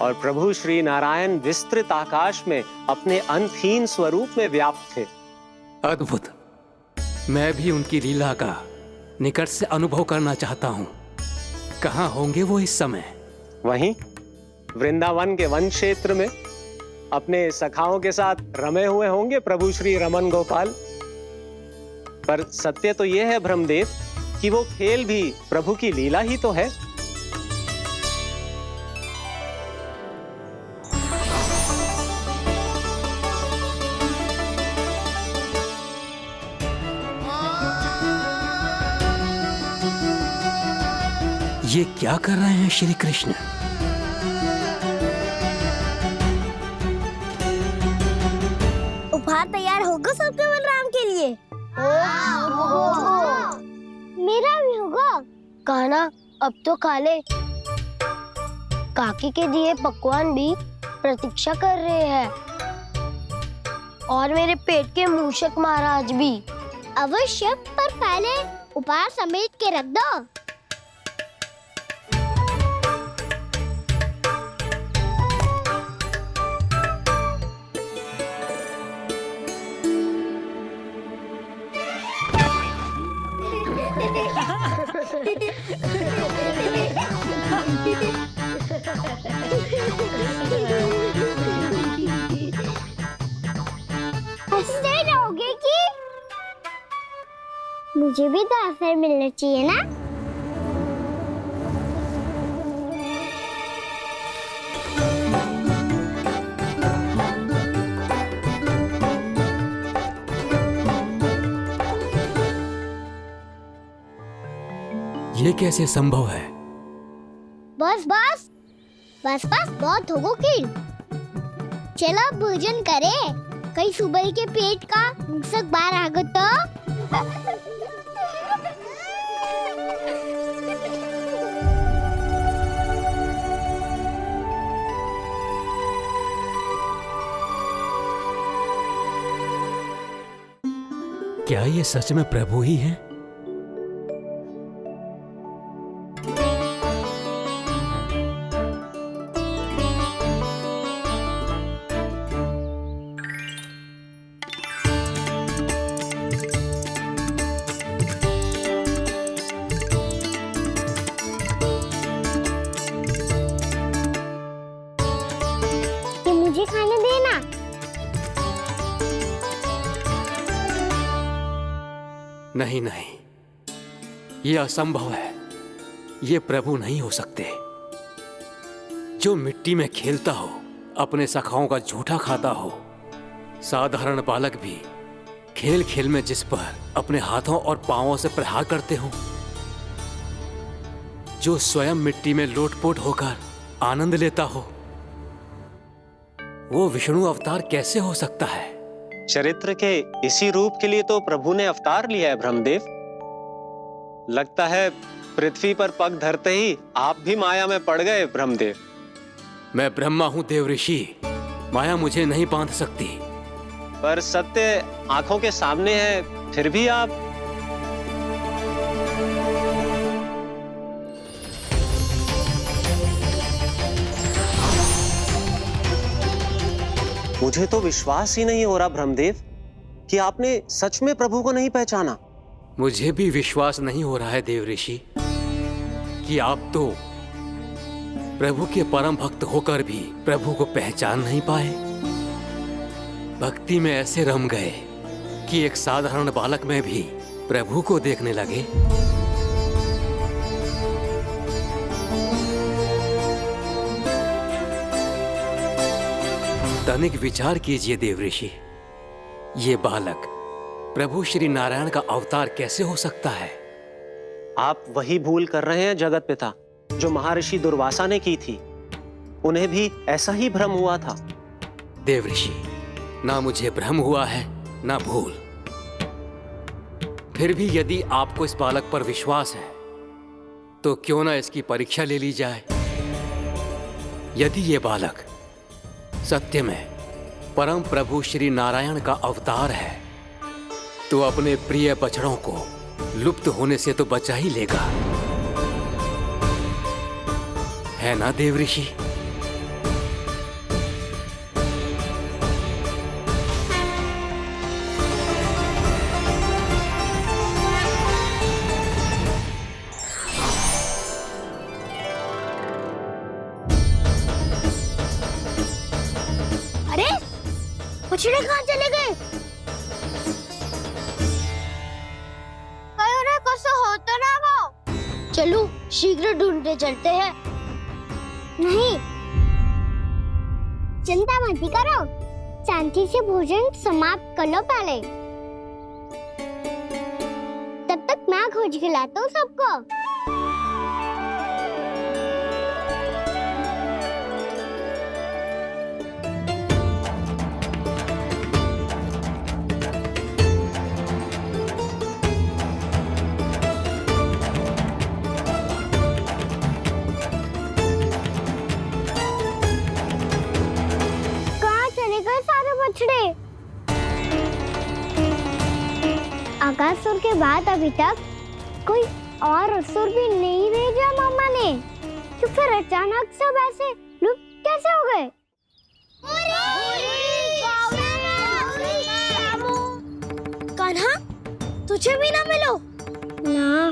और प्रभु श्री नारायण विस्तृत आकाश में अपने अंतहीन स्वरूप में व्याप्त थे। अद्भुत। मैं भी उनकी लीला का निकट से अनुभव करना चाहता हूँ। कहाँ होंगे वो इस समय? वहीं वृंदावन के वन क्षेत्र में अपने सखाओं के साथ रमे हुए होंगे प्रभु श्री रमन गोपाल। पर सत्य तो यह है ब्रह्मदेव कि वो खेल भी प्रभु की लीला ही तो है। ये क्या कर रहे हैं श्री कृष्ण? उपहार तैयार होगा सबके बलराम के लिए? मेरा भी होगा। कान्हा अब तो खा ले। काकी के दिए पकवान भी प्रतीक्षा कर रहे हैं और मेरे पेट के मूषक महाराज भी। अवश्य, पर पहले उपहार समेट के रख दो। मुझे भी तो अवसर मिलना चाहिए ना। ये कैसे संभव है? बस बस बस बस बहुत होगो किड। चलो अब भोजन करे, कई सुबह के पेट का हिंसक बाहर आ गो तो। क्या ये सच में प्रभु ही हैं? ये मुझे खाने देना। नहीं नहीं, ये असंभव है। ये प्रभु नहीं हो सकते। जो मिट्टी में खेलता हो, अपने सखाओं का झूठा खाता हो, साधारण बालक भी खेल खेल में जिस पर अपने हाथों और पांवों से प्रहार करते हो, जो स्वयं मिट्टी में लोटपोट होकर आनंद लेता हो, वो विष्णु अवतार कैसे हो सकता है? चरित्र के इसी रूप के लिए तो प्रभु ने अवतार लिया है ब्रह्मदेव। लगता है पृथ्वी पर पग धरते ही आप भी माया में पड़ गए ब्रह्मदेव। मैं ब्रह्मा हूं देव ऋषि, माया मुझे नहीं बांध सकती। पर सत्य आंखों के सामने है, फिर भी आप। मुझे तो विश्वास ही नहीं हो रहा ब्रह्मदेव कि आपने सच में प्रभु को नहीं पहचाना। मुझे भी विश्वास नहीं हो रहा है देव ऋषि कि आप तो प्रभु के परम भक्त होकर भी प्रभु को पहचान नहीं पाए। भक्ति में ऐसे रम गए कि एक साधारण बालक में भी प्रभु को देखने लगे। तनिक विचार कीजिए देव ऋषि, ये बालक प्रभु श्री नारायण का अवतार कैसे हो सकता है? आप वही भूल कर रहे हैं जगत पिता, जो महर्षि दुर्वासा ने की थी। उन्हें भी ऐसा ही भ्रम हुआ था। देव ऋषि, ना मुझे भ्रम हुआ है ना भूल। फिर भी यदि आपको इस बालक पर विश्वास है तो क्यों ना इसकी परीक्षा ले ली जाए। यदि ये बालक सत्य में परम प्रभु श्री नारायण का अवतार है तो अपने प्रिय बछड़ों को लुप्त होने से तो बचा ही लेगा, है ना देव ऋषि? अरे बछड़े कहाँ चले गए? कहीं कसो हो तो ना वो। चलो शीघ्र ढूंढते चलते हैं। नहीं, चिंता मत करो, शांति से भोजन समाप्त कर लो पहले। तब तक मैं खोज के लाता हूँ सबको। आकासुर के बाद अभी तक कोई और असुर भी नहीं भेजा मामा ने, तो फिर अचानक सब ऐसे लुप्त कैसे हो गए? कान्हा, तुझे भी ना मिलो ना।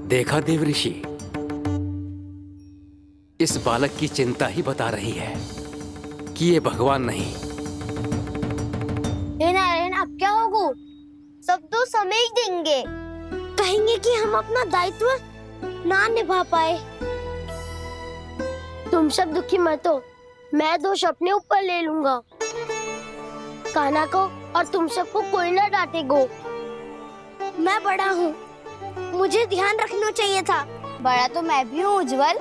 देखा देव ऋषि, इस बालक की चिंता ही बता रही है कि ये भगवान नहीं। नारायण, अब क्या होगा? हम अपना दायित्व ना निभा पाए। तुम सब दुखी मत हो, मैं दोष अपने ऊपर ले लूंगा। कान्हा को और तुम सबको कोई ना डांटेगो। मैं बड़ा हूँ, मुझे ध्यान रखना चाहिए था। बड़ा तो मैं भी हूँ उज्जवल।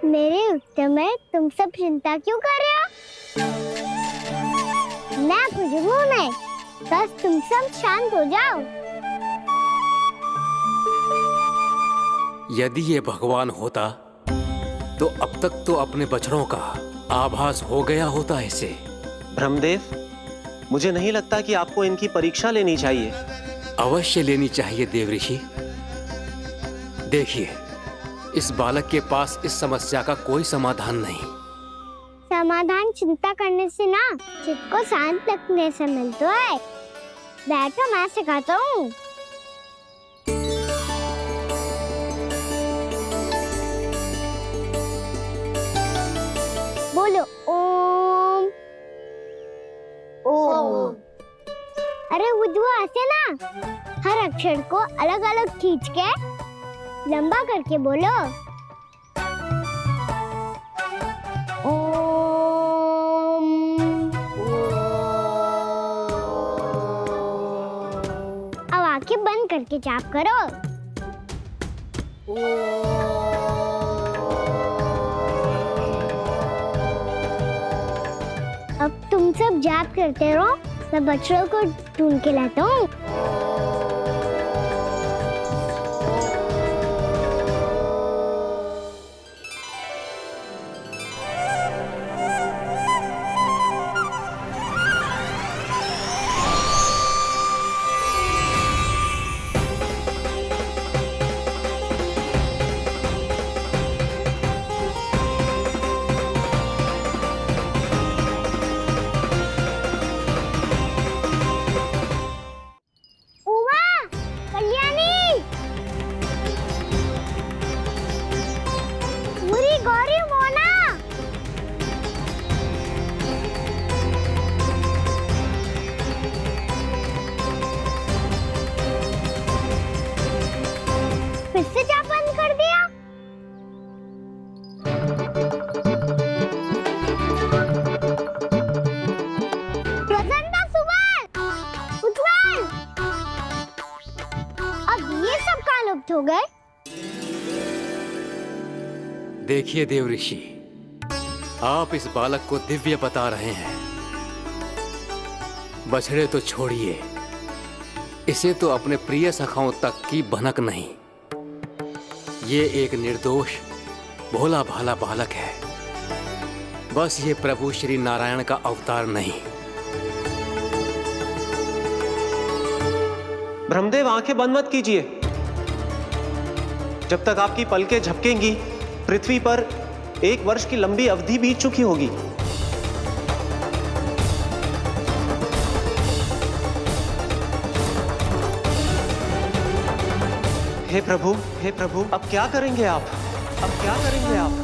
मेरे उत्तर में तुम सब चिंता क्यों कर रहे हो? मैं कुछ नहीं, बस तुम सब शांत हो जाओ। यदि ये भगवान होता तो अब तक तो अपने बछड़ों का आभास हो गया होता इसे। ब्रह्मदेव, मुझे नहीं लगता कि आपको इनकी परीक्षा लेनी चाहिए। अवश्य लेनी चाहिए देवऋषि। देखिए, इस बालक के पास इस समस्या का कोई समाधान नहीं। समाधान चिंता करने से ना, चित्त को शांत रखने से मिलता है। बैठो, मैं सिखाता हूँ। बोलो ओम। ओम। अरे उद्वा ऐसे ना, हर अक्षर को अलग अलग खींच के लंबा करके बोलो। ओम। अब आंखें बंद करके जाप करो। अब तुम सब जाप करते रहो, मैं बच्चों को ढूंढ के लाता हूँ। फिर से जाप बंद कर दिया। प्रसन्ना, सुमन, उज्जवल, अब ये सब कहाँ लुप्त हो गए? देखिए देवऋषि, आप इस बालक को दिव्य बता रहे हैं। बछड़े तो छोड़िए, इसे तो अपने प्रिय सखाओं तक की भनक नहीं। ये एक निर्दोष भोला भाला बालक है। बस ये प्रभु श्री नारायण का अवतार नहीं। ब्रह्मदेव, आंखें बंद मत कीजिए। जब तक आपकी पलकें झपकेंगी, पृथ्वी पर 1 वर्ष की लंबी अवधि बीत चुकी होगी। हे प्रभु, अब क्या करेंगे आप? अब क्या करेंगे आप?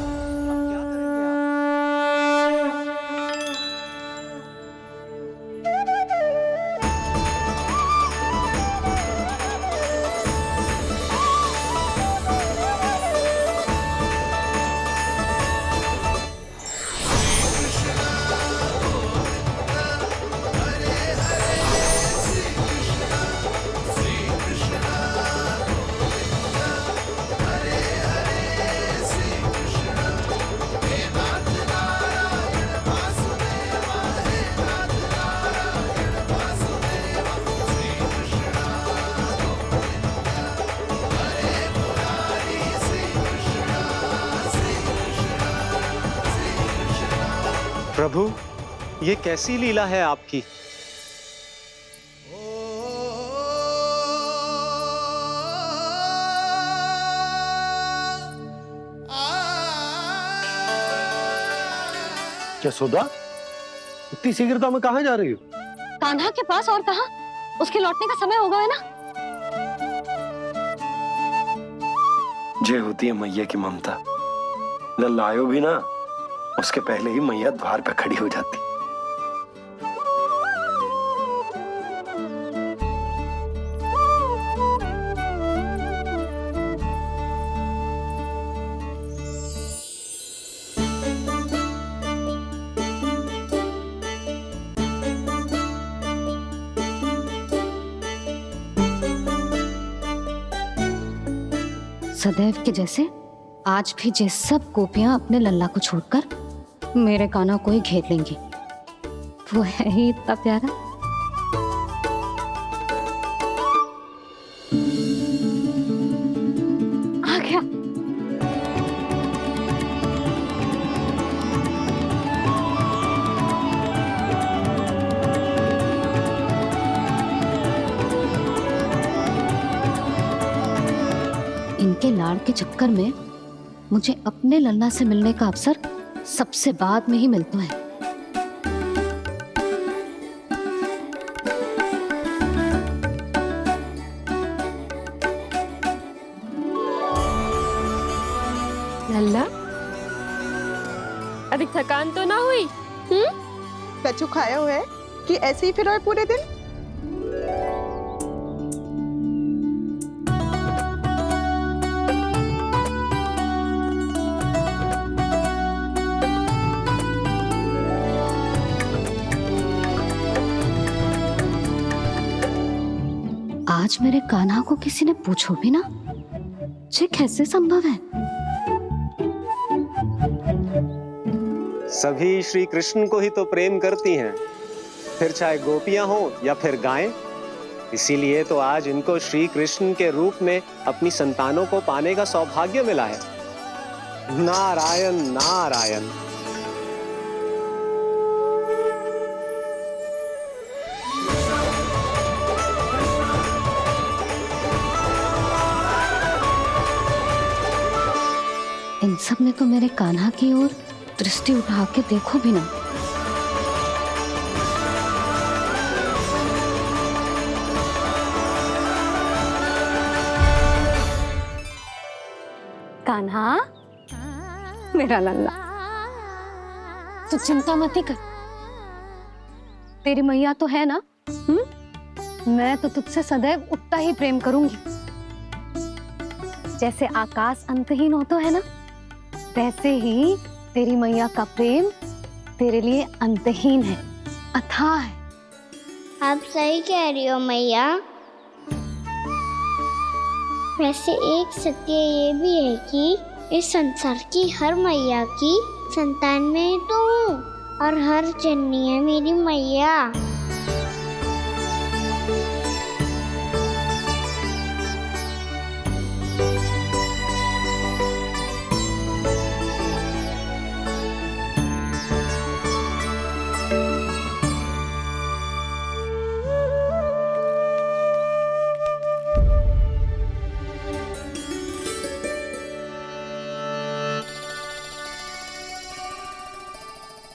प्रभु, ये कैसी लीला है आपकी? यशोदा, इतनी शीघ्रता में कहाँ जा रही हो? कान्हा के पास, और कहाँ? उसके लौटने का समय हो गया है ना। जय होती है मैया की ममता। लल्लायो भी ना, उसके पहले ही मैया द्वार पे खड़ी हो जाती। सदैव के जैसे आज भी ये सब गोपियां अपने लल्ला को छोड़कर मेरे कान्हा को ही घेर लेंगी। वो है ही इतना प्यारा। आ गया। इनके लाड़ के चक्कर में मुझे अपने लल्ला से मिलने का अवसर सबसे बाद में ही मिलता है। लल्ला, अभी थकान तो ना हुई? कछु खाया हुआ है कि ऐसे ही फिर पूरे दिन? आज मेरे कान्हा को किसी ने पूछो भी ना, ये कैसे संभव है? सभी श्री कृष्ण को ही तो प्रेम करती हैं, फिर चाहे गोपियां हो या फिर गायें। इसीलिए तो आज इनको श्री कृष्ण के रूप में अपनी संतानों को पाने का सौभाग्य मिला है। नारायण नारायण। इन सब ने तो मेरे कान्हा की ओर दृष्टि उठा के देखो भी ना। कान्हा, मेरा लल्ला, तू चिंता मत कर। तेरी मैया तो है ना? मैं तो तुझसे सदैव उतना ही प्रेम करूंगी। जैसे आकाश अंतहीन होता है ना, वैसे ही तेरी मैया का प्रेम तेरे लिए अंतहीन है, अथाह है। आप सही कह रही हो मैया। वैसे एक सत्य ये भी है कि इस संसार की हर मैया की संतान में तो हूँ और हर जननी है मेरी मैया।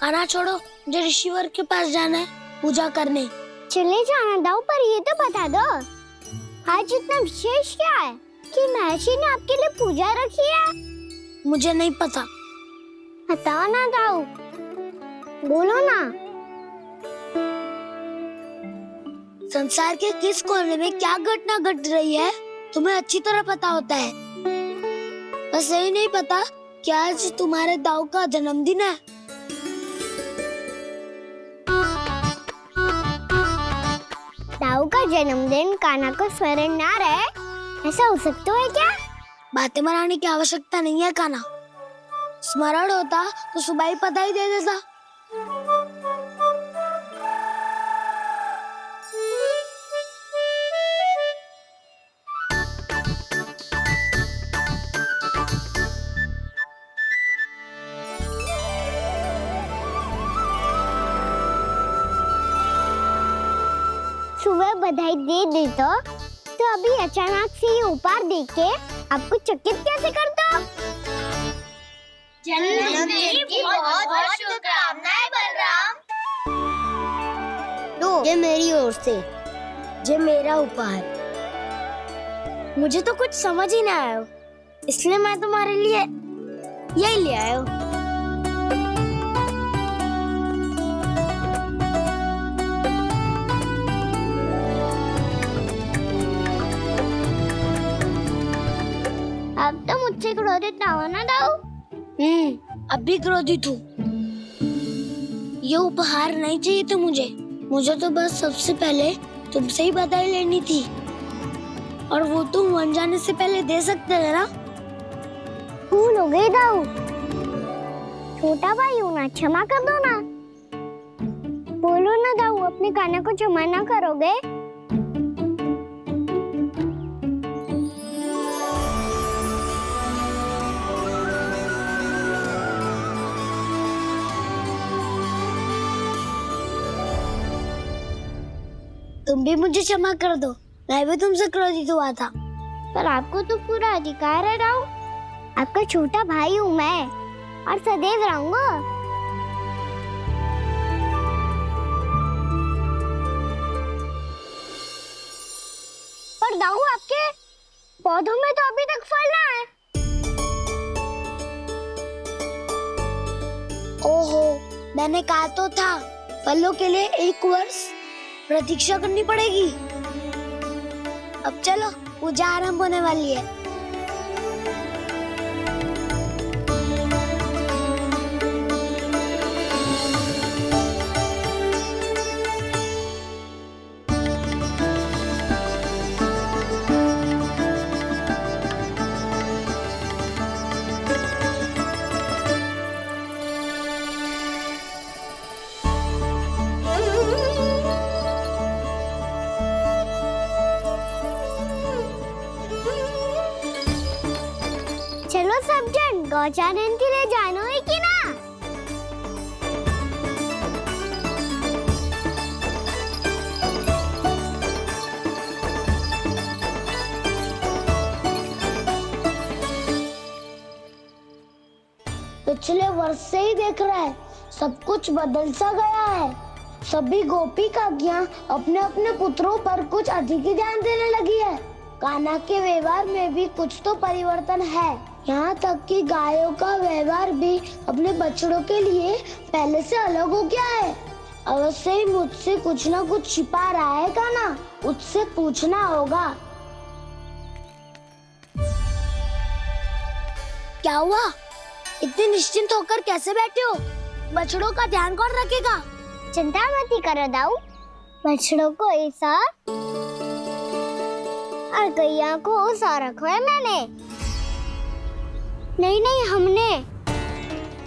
खाना छोड़ो, मुझे ऋषिवर के पास जाना है पूजा करने। चले जाना दाऊ, पर ये तो बता दो आज इतना विशेष क्या है कि महर्षि ने आपके लिए पूजा रखी है? मुझे नहीं पता। बताओ ना दाऊ, बोलो ना। संसार के किस कोने में क्या घटना घट रही है तुम्हें अच्छी तरह पता होता है। बस यही नहीं पता कि आज तुम्हारे दाऊ का जन्मदिन है। दाऊ का जन्मदिन कान्हा को स्मरण ना रहे, ऐसा हो सकता है क्या? बातें बनाने की आवश्यकता नहीं है कान्हा। स्मरण होता तो सुबह ही पता ही दे देता। सुबह बधाई दे दी तो अभी अचानक से ये उपहार देख के आपको चकित कैसे कर दो? जन्मदिन की बहुत-बहुत शुभकामनाएं बलराम। लो, ये मेरी ओर से। ये मेरा उपहार। मुझे तो कुछ समझ ही ना आया, इसलिए मैं तुम्हारे लिए यही ले आया हूँ। अब तो मुझसे क्रोधित ना हो ना दाऊ। अब भी क्रोधित हूँ। ये उपहार नहीं चाहिए था मुझे तो बस सबसे पहले तुमसे ही बधाई लेनी थी, और वो तुम वन जाने से पहले दे सकते थे ना। भूल हो गई दाऊ। छोटा भाई हूँ ना, क्षमा कर दो ना। बोलो ना दाऊ, अपने कान्हा को क्षमा ना करोगे? तुम भी मुझे क्षमा कर दो, मैं भी तुमसे क्रोधित हुआ था। पर आपको तो पूरा अधिकार है राव। आपका छोटा भाई हूँ मैं और सदैव रहूंगा। पर दाऊ, आपके पौधों में तो अभी तक फल ना है। ओहो, मैंने कहा तो था फलों के लिए 1 वर्ष प्रतीक्षा करनी पड़ेगी। अब चलो, पूजा आरंभ होने वाली है। चलो सब जन गौचारण के लिए जानो है कि ना? पिछले वर्ष से ही देख रहा है, सब कुछ बदल सा गया है। सभी गोपी काकियां अपने अपने पुत्रों पर कुछ अधिक ही ध्यान देने लगी है। कान्हा के व्यवहार में भी कुछ तो परिवर्तन है। यहाँ तक कि गायों का व्यवहार भी अपने बछड़ों के लिए पहले से अलग हो गया है। अवश्य ही मुझसे कुछ ना कुछ छिपा रहा है कान्हा, उससे पूछना होगा। क्या हुआ? इतने निश्चिंत होकर कैसे बैठे हो? बछड़ों का ध्यान कौन रखेगा? चिंता मत करो दाऊ, बछड़ों को ऐसा और गैया को ऐसा रखा है मैंने। नहीं,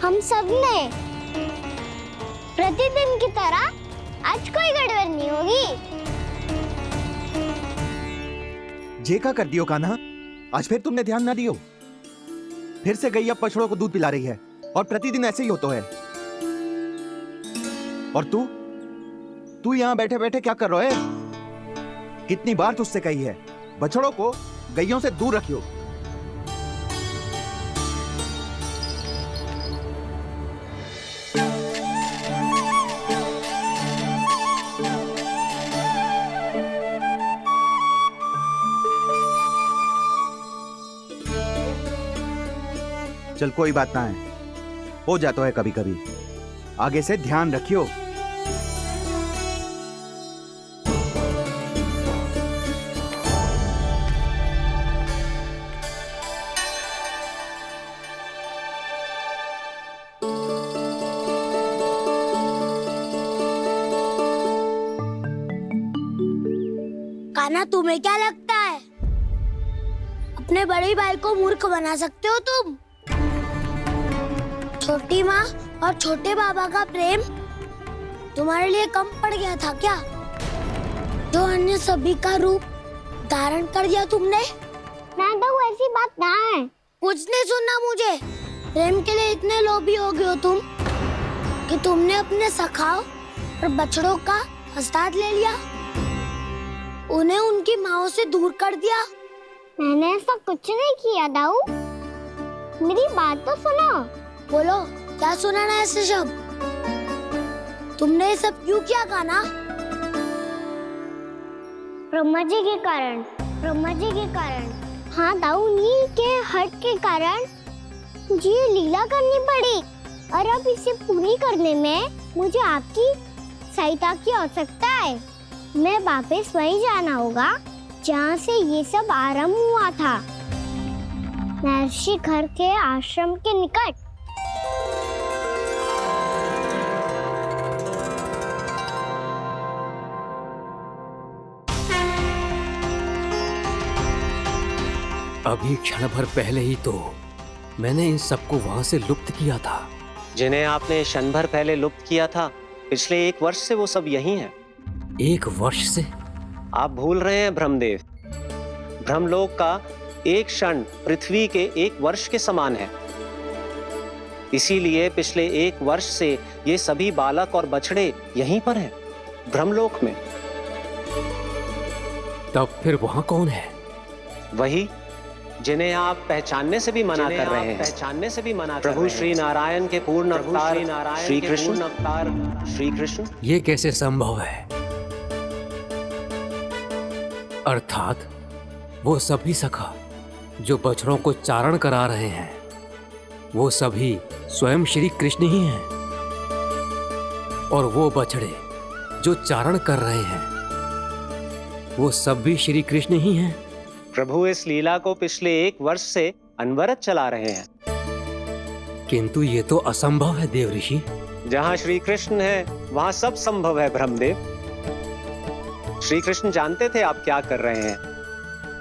हम सब ने प्रतिदिन की तरह आज कोई गड़बड़ नहीं होगी। जे का कर दियो कान्हा, आज फिर तुमने ध्यान ना दियो। फिर से गैया बछड़ों को दूध पिला रही है और प्रतिदिन ऐसे ही होता है। और तू यहाँ बैठे बैठे क्या कर रहा है? कितनी बार तुझसे कही है बछड़ों को गैयों से दूर रखियो। चल कोई बात ना है, हो जाता है कभी कभी। आगे से ध्यान रखियो। कान्हा, तुम्हें क्या लगता है अपने बड़े भाई को मूर्ख बना सकते हो तुम? छोटी माँ और छोटे बाबा का प्रेम तुम्हारे लिए कम पड़ गया था क्या? जो अन्य सभी का रूप धारण कर दिया तुमने? ना तो ऐसी बात ना है। कुछ नहीं सुनना मुझे। प्रेम के लिए इतने लोभी हो गए हो तुम कि तुमने अपने सखाओं और बछड़ों का हस्ताक्षर ले लिया, उन्हें उनकी माँओं से दूर कर दिया। मैंने ऐसा कुछ नहीं किया दाऊ, मेरी बात तो सुनो। बोलो, क्या सुनाना है ऐसे शब्द? तुमने ये सब क्यों किया कान्हा? ब्रह्मा जी के कारण। हाँ दाऊ, नील के हट के कारण मुझे ये लीला करनी पड़ी और अब इसे पूरी करने में मुझे आपकी सहायता की आवश्यकता है। मैं वापस वहीं जाना होगा जहाँ से ये सब आरंभ हुआ था, महर्षि घर के आश्रम के निकट। अभी क्षण भर पहले ही तो मैंने इन सबको वहां से लुप्त किया था। जिन्हें आपने क्षण भर पहले लुप्त किया था, पिछले 1 वर्ष से वो सब यही हैं। 1 वर्ष से? आप भूल रहे हैं ब्रह्मदेव। ब्रह्मलोक का एक क्षण पृथ्वी के 1 वर्ष के समान है। इसीलिए पिछले 1 वर्ष से ये सभी बालक और बछड़े यहीं पर हैं, ब्रह्मलोक में। तब फिर वहां कौन है? वही जिन्हें आप पहचानने से भी मना कर रहे हैं। पहचानने से भी मना प्रभु श्री नारायण के पूर्ण अवतार श्री कृष्ण। ये कैसे संभव है? अर्थात वो सभी सखा जो बछड़ों को चारण करा रहे हैं, वो सभी स्वयं श्री कृष्ण ही हैं। और वो बछड़े जो चारण कर रहे हैं, वो सब भी श्री कृष्ण ही हैं। प्रभु इस लीला को पिछले 1 वर्ष से अनवरत चला रहे हैं। किंतु ये तो असंभव है देव ऋषि। जहाँ श्री कृष्ण है वहाँ सब संभव है ब्रह्मदेव। श्री कृष्ण जानते थे आप क्या कर रहे हैं।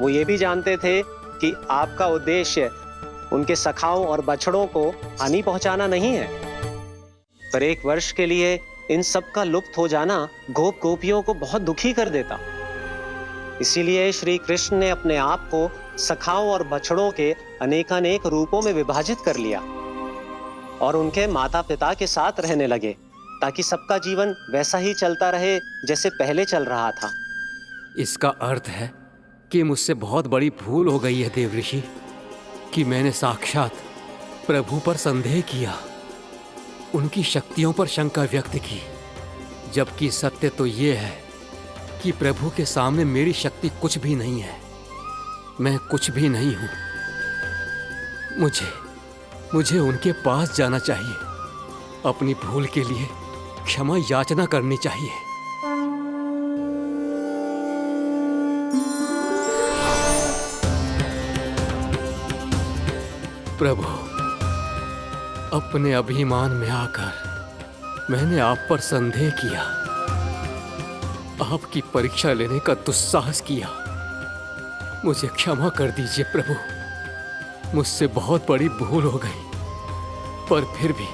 वो ये भी जानते थे कि आपका उद्देश्य उनके सखाओं और बछड़ों को हानि पहुंचाना नहीं है। पर 1 वर्ष के लिए इन सब का लुप्त हो जाना गोप गोपियों को बहुत दुखी कर देता। इसीलिए श्री कृष्ण ने अपने आप को सखाओं और बछड़ों के अनेकानेक रूपों में विभाजित कर लिया और उनके माता पिता के साथ रहने लगे, ताकि सबका जीवन वैसा ही चलता रहे जैसे पहले चल रहा था। इसका अर्थ है कि मुझसे बहुत बड़ी भूल हो गई है देव ऋषि, कि मैंने साक्षात प्रभु पर संदेह किया, उनकी शक्तियों पर शंका व्यक्त की, जबकि सत्य तो ये है कि प्रभु के सामने मेरी शक्ति कुछ भी नहीं है। मैं कुछ भी नहीं हूं। मुझे उनके पास जाना चाहिए, अपनी भूल के लिए क्षमा याचना करनी चाहिए। प्रभु, अपने अभिमान में आकर मैंने आप पर संदेह किया, आपकी परीक्षा लेने का दुस्साहस किया। मुझे क्षमा कर दीजिए प्रभु, मुझसे बहुत बड़ी भूल हो गई। पर फिर भी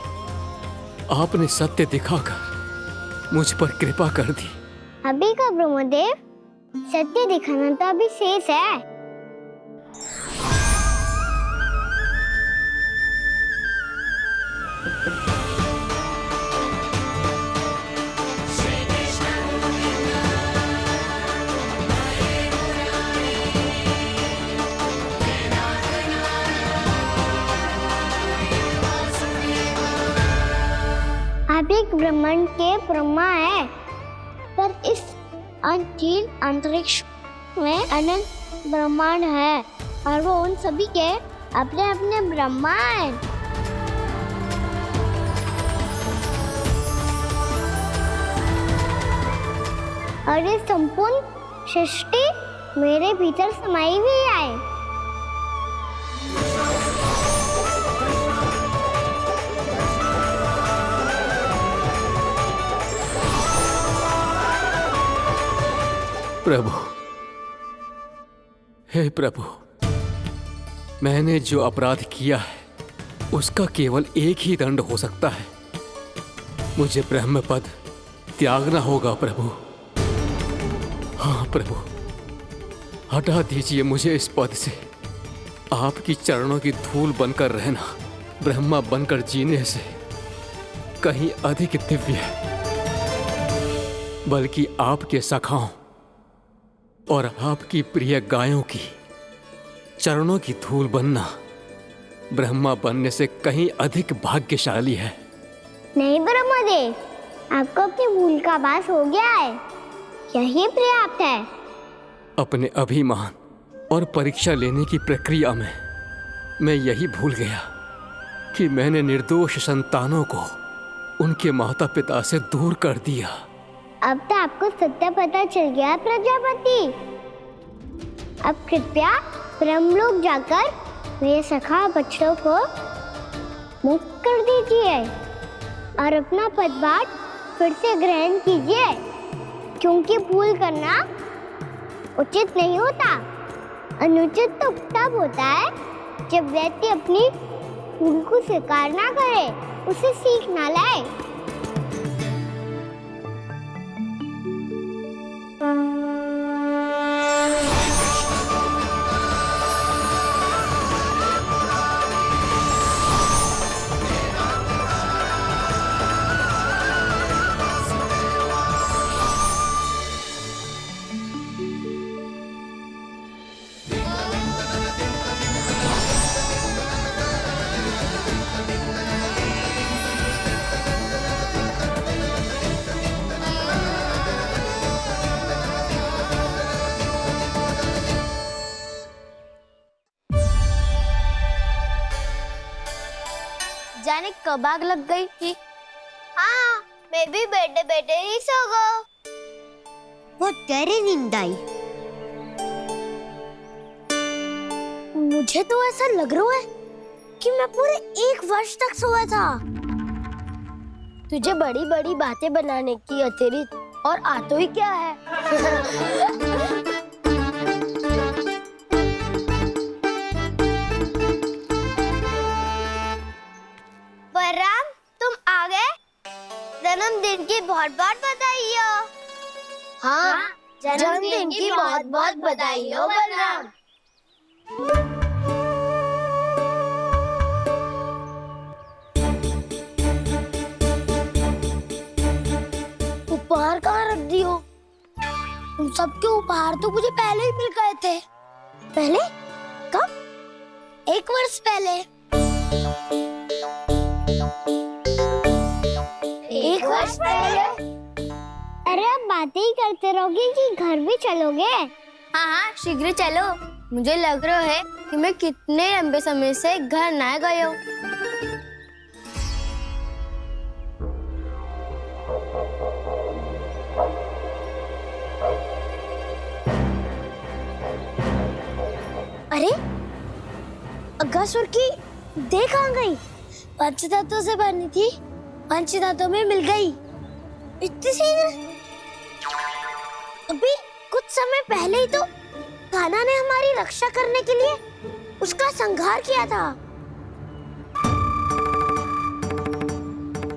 आपने सत्य दिखाकर मुझ पर कृपा कर दी। अभी का ब्रह्मदेव, सत्य दिखाना तो अभी शेष है। आप एक ब्रह्मांड के ब्रह्मा है, पर इस अनंत अंतरिक्ष में अनंत ब्रह्मांड है और वो उन सभी के अपने अपने ब्रह्मा हैं। और ये संपूर्ण सृष्टि मेरे भीतर समाई हुई है। प्रभु, हे प्रभु, मैंने जो अपराध किया है उसका केवल एक ही दंड हो सकता है। मुझे ब्रह्म पद त्यागना होगा प्रभु। हाँ प्रभु, हटा दीजिए मुझे इस पद से। आपकी चरणों की धूल बनकर रहना ब्रह्मा बनकर जीने से कहीं अधिक दिव्य है। बल्कि आपके सखाओं और आपकी प्रिय गायों की चरणों की धूल बनना ब्रह्मा बनने से कहीं अधिक भाग्यशाली है। नहीं ब्रह्मदेव, आपको अपनी भूल का आभास हो गया है, यही पर्याप्त है। अपने अभिमान और परीक्षा लेने की प्रक्रिया में मैं यही भूल गया कि मैंने निर्दोष संतानों को उनके माता पिता से दूर कर दिया। अब तो आपको सत्य पता चल गया प्रजापति। अब कृपया ब्रह्मलोक जाकर मेरे सखा बच्चों को मुक्त कर दीजिए और अपना पदभार फिर से ग्रहण कीजिए, क्योंकि भूल करना उचित नहीं होता। अनुचित तो तब होता है जब व्यक्ति अपनी फूल को शिकार ना करे, उसे सीख ना लाए। जाने कब आग लग गई थी। हाँ, मैं भी बैठे बैठे ही सो गया। बहुत गहरी नींद आई। मुझे तो ऐसा लग रहा है कि मैं पूरे 1 वर्ष तक सोया था। तुझे बड़ी बड़ी बातें बनाने की अतिरिक्त और आता ही क्या है। बलराम, तुम आ गए? जन्मदिन की बहुत बहुत बधाई हो। हाँ, जन्मदिन की बहुत बहुत बधाई हो बलराम। उपहार कहाँ रख दी हो? तुम सबके उपहार तो मुझे पहले ही मिल गए थे। पहले? कब? 1 वर्ष पहले। 1 वर्ष पहले? अरे अब बातें ही करते रहोगे कि घर भी चलोगे? हाँ हाँ, शीघ्र चलो। मुझे लग रहा है कि मैं कितने लंबे समय से घर ना गए हूँ। अरे, अगासुर की देह कहाँ गई? पंचतत्वों से बनी थी, पंचतत्वों में मिल गई। इतनी शीघ्र? अभी कुछ समय पहले ही तो कान्हा ने हमारी रक्षा करने के लिए उसका संहार किया था।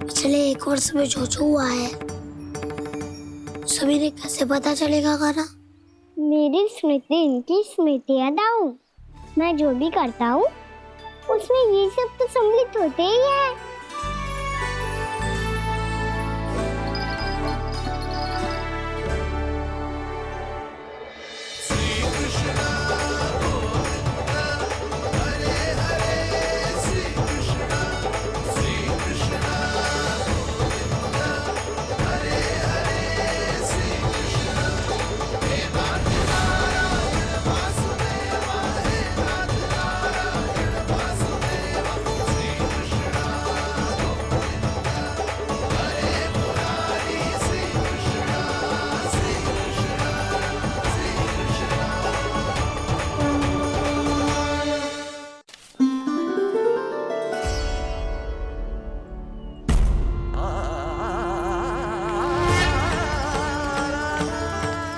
पिछले 1 वर्ष में जो जो हुआ है सभी ने कैसे पता चलेगा कान्हा? मेरी स्मृति इनकी स्मृति अदाऊं। मैं जो भी करता हूँ उसमें ये सब तो सम्मिलित होते ही है।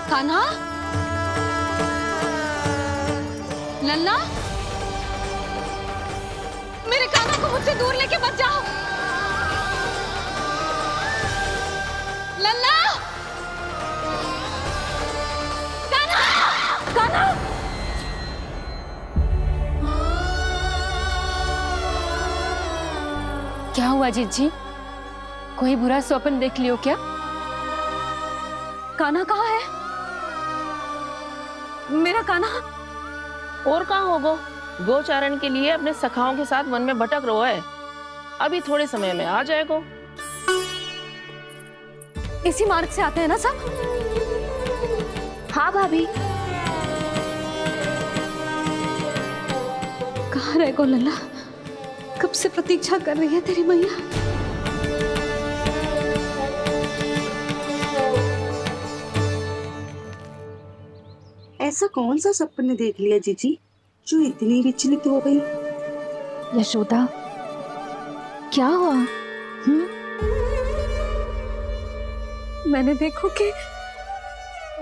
कान्हा, लल्ला, मेरे कान्हा को मुझसे दूर लेके मत जाओ। लल्ला, कान्हा, कान्हा। क्या हुआ जीजी? कोई बुरा स्वप्न देख लियो क्या? कान्हा कहाँ है? मेरा कान्हा? और कहाँ होगो? गोचारण के लिए अपने सखाओं के साथ वन में भटक रहो है। अभी थोड़े समय में आ जाएगो। इसी मार्ग से आते हैं ना सब? हाँ भाभी। कहाँ रह गो लल्ला? कब से प्रतीक्षा कर रही है तेरी मैया। ऐसा कौन सा सपने देख लिया जीजी जो इतनी विचलित हो गई? यशोदा, क्या हुआ? मैंने देखो कि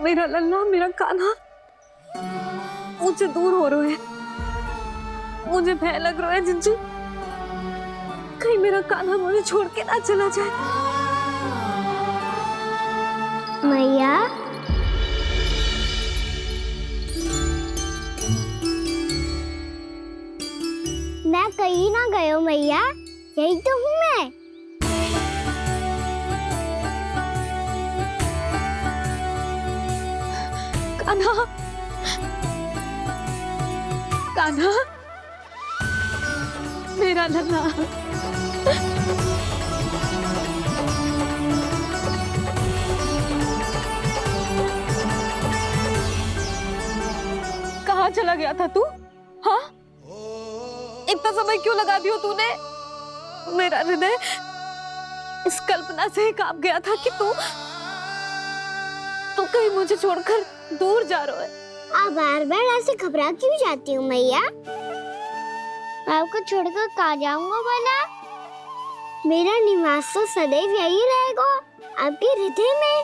मेरा लल्ला, मेरा कान्हा मुझसे दूर हो रहे हैं। मुझे भय लग रहा है जिज्जू। कहीं मेरा कान्हा मुझे छोड़ के ना चला जाए। मैया मैं कहीं ना गयो मैया, यही तो हूँ मैं। कान्हा, कान्हा, मेरा लल्ला। कहाँ चला गया था तू? हाँ, इतना समय क्यों लगा दिया तूने? मेरा हृदय इस कल्पना से ही कांप गया था कि तू कहीं मुझे छोड़कर दूर जा रहा है। आप बार बार ऐसे घबरा क्यों जाती हूँ मैया? आपको छोड़कर कहाँ जाऊंगा भला? मेरा निवास तो सदैव यही रहेगा, आपके हृदय में।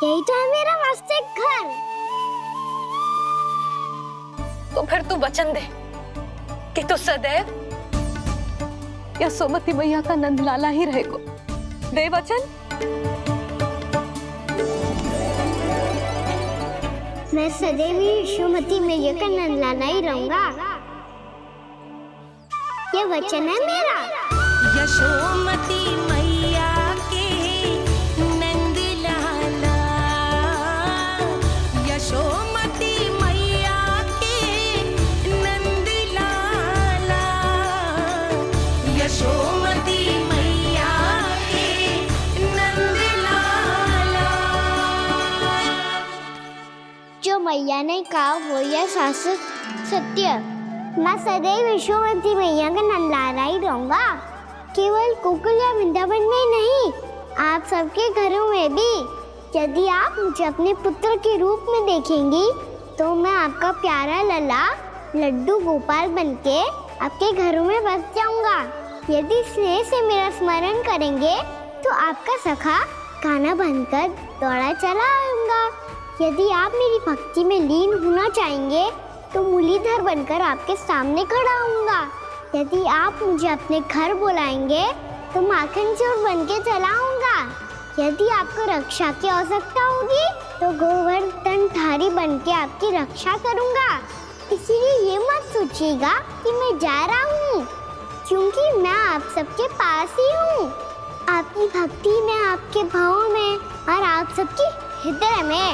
यही तो है मेरा वास्तविक घर। तो फिर तू वचन दे कि तू सदैव यशोमती मैया का नंदलाला ही रहेगा। दे वचन। मैं सदैव यशोमती मैया का नंदलाला ही रहूंगा। ये वचन है मेरा। यशोमती मैया के नंद लाला, यशोमती मैया के नंद लाला, यशोमती मैया के नंद लाला। जो मैया ने कहा वो यह शाश्वत सत्य। मैं सदैव यशोमती मैया का नंदलाला ही रहूंगा। केवल गोकुल या वृंदावन में नहीं, आप सबके घरों में भी। यदि आप मुझे अपने पुत्र के रूप में देखेंगी तो मैं आपका प्यारा लल्ला लड्डू गोपाल बनके आपके घरों में बस जाऊंगा। यदि स्नेह से मेरा स्मरण करेंगे तो आपका सखा गाना बनकर दौड़ा चला आऊंगा। यदि आप मेरी भक्ति में लीन होना चाहेंगे तो मुरलीधर बनकर आपके सामने खड़ा होऊंगा। यदि आप मुझे अपने घर बुलाएंगे तो माखन चोर बनके चला आऊंगा। यदि आपको रक्षा की आवश्यकता होगी तो गोवर्धनधारी बनके आपकी रक्षा करूंगा। इसीलिए ये मत सोचिएगा कि मैं जा रहा हूँ, क्योंकि मैं आप सबके पास ही हूँ, आपकी भक्ति में, आपके भाव में और आप सबके हृदय में।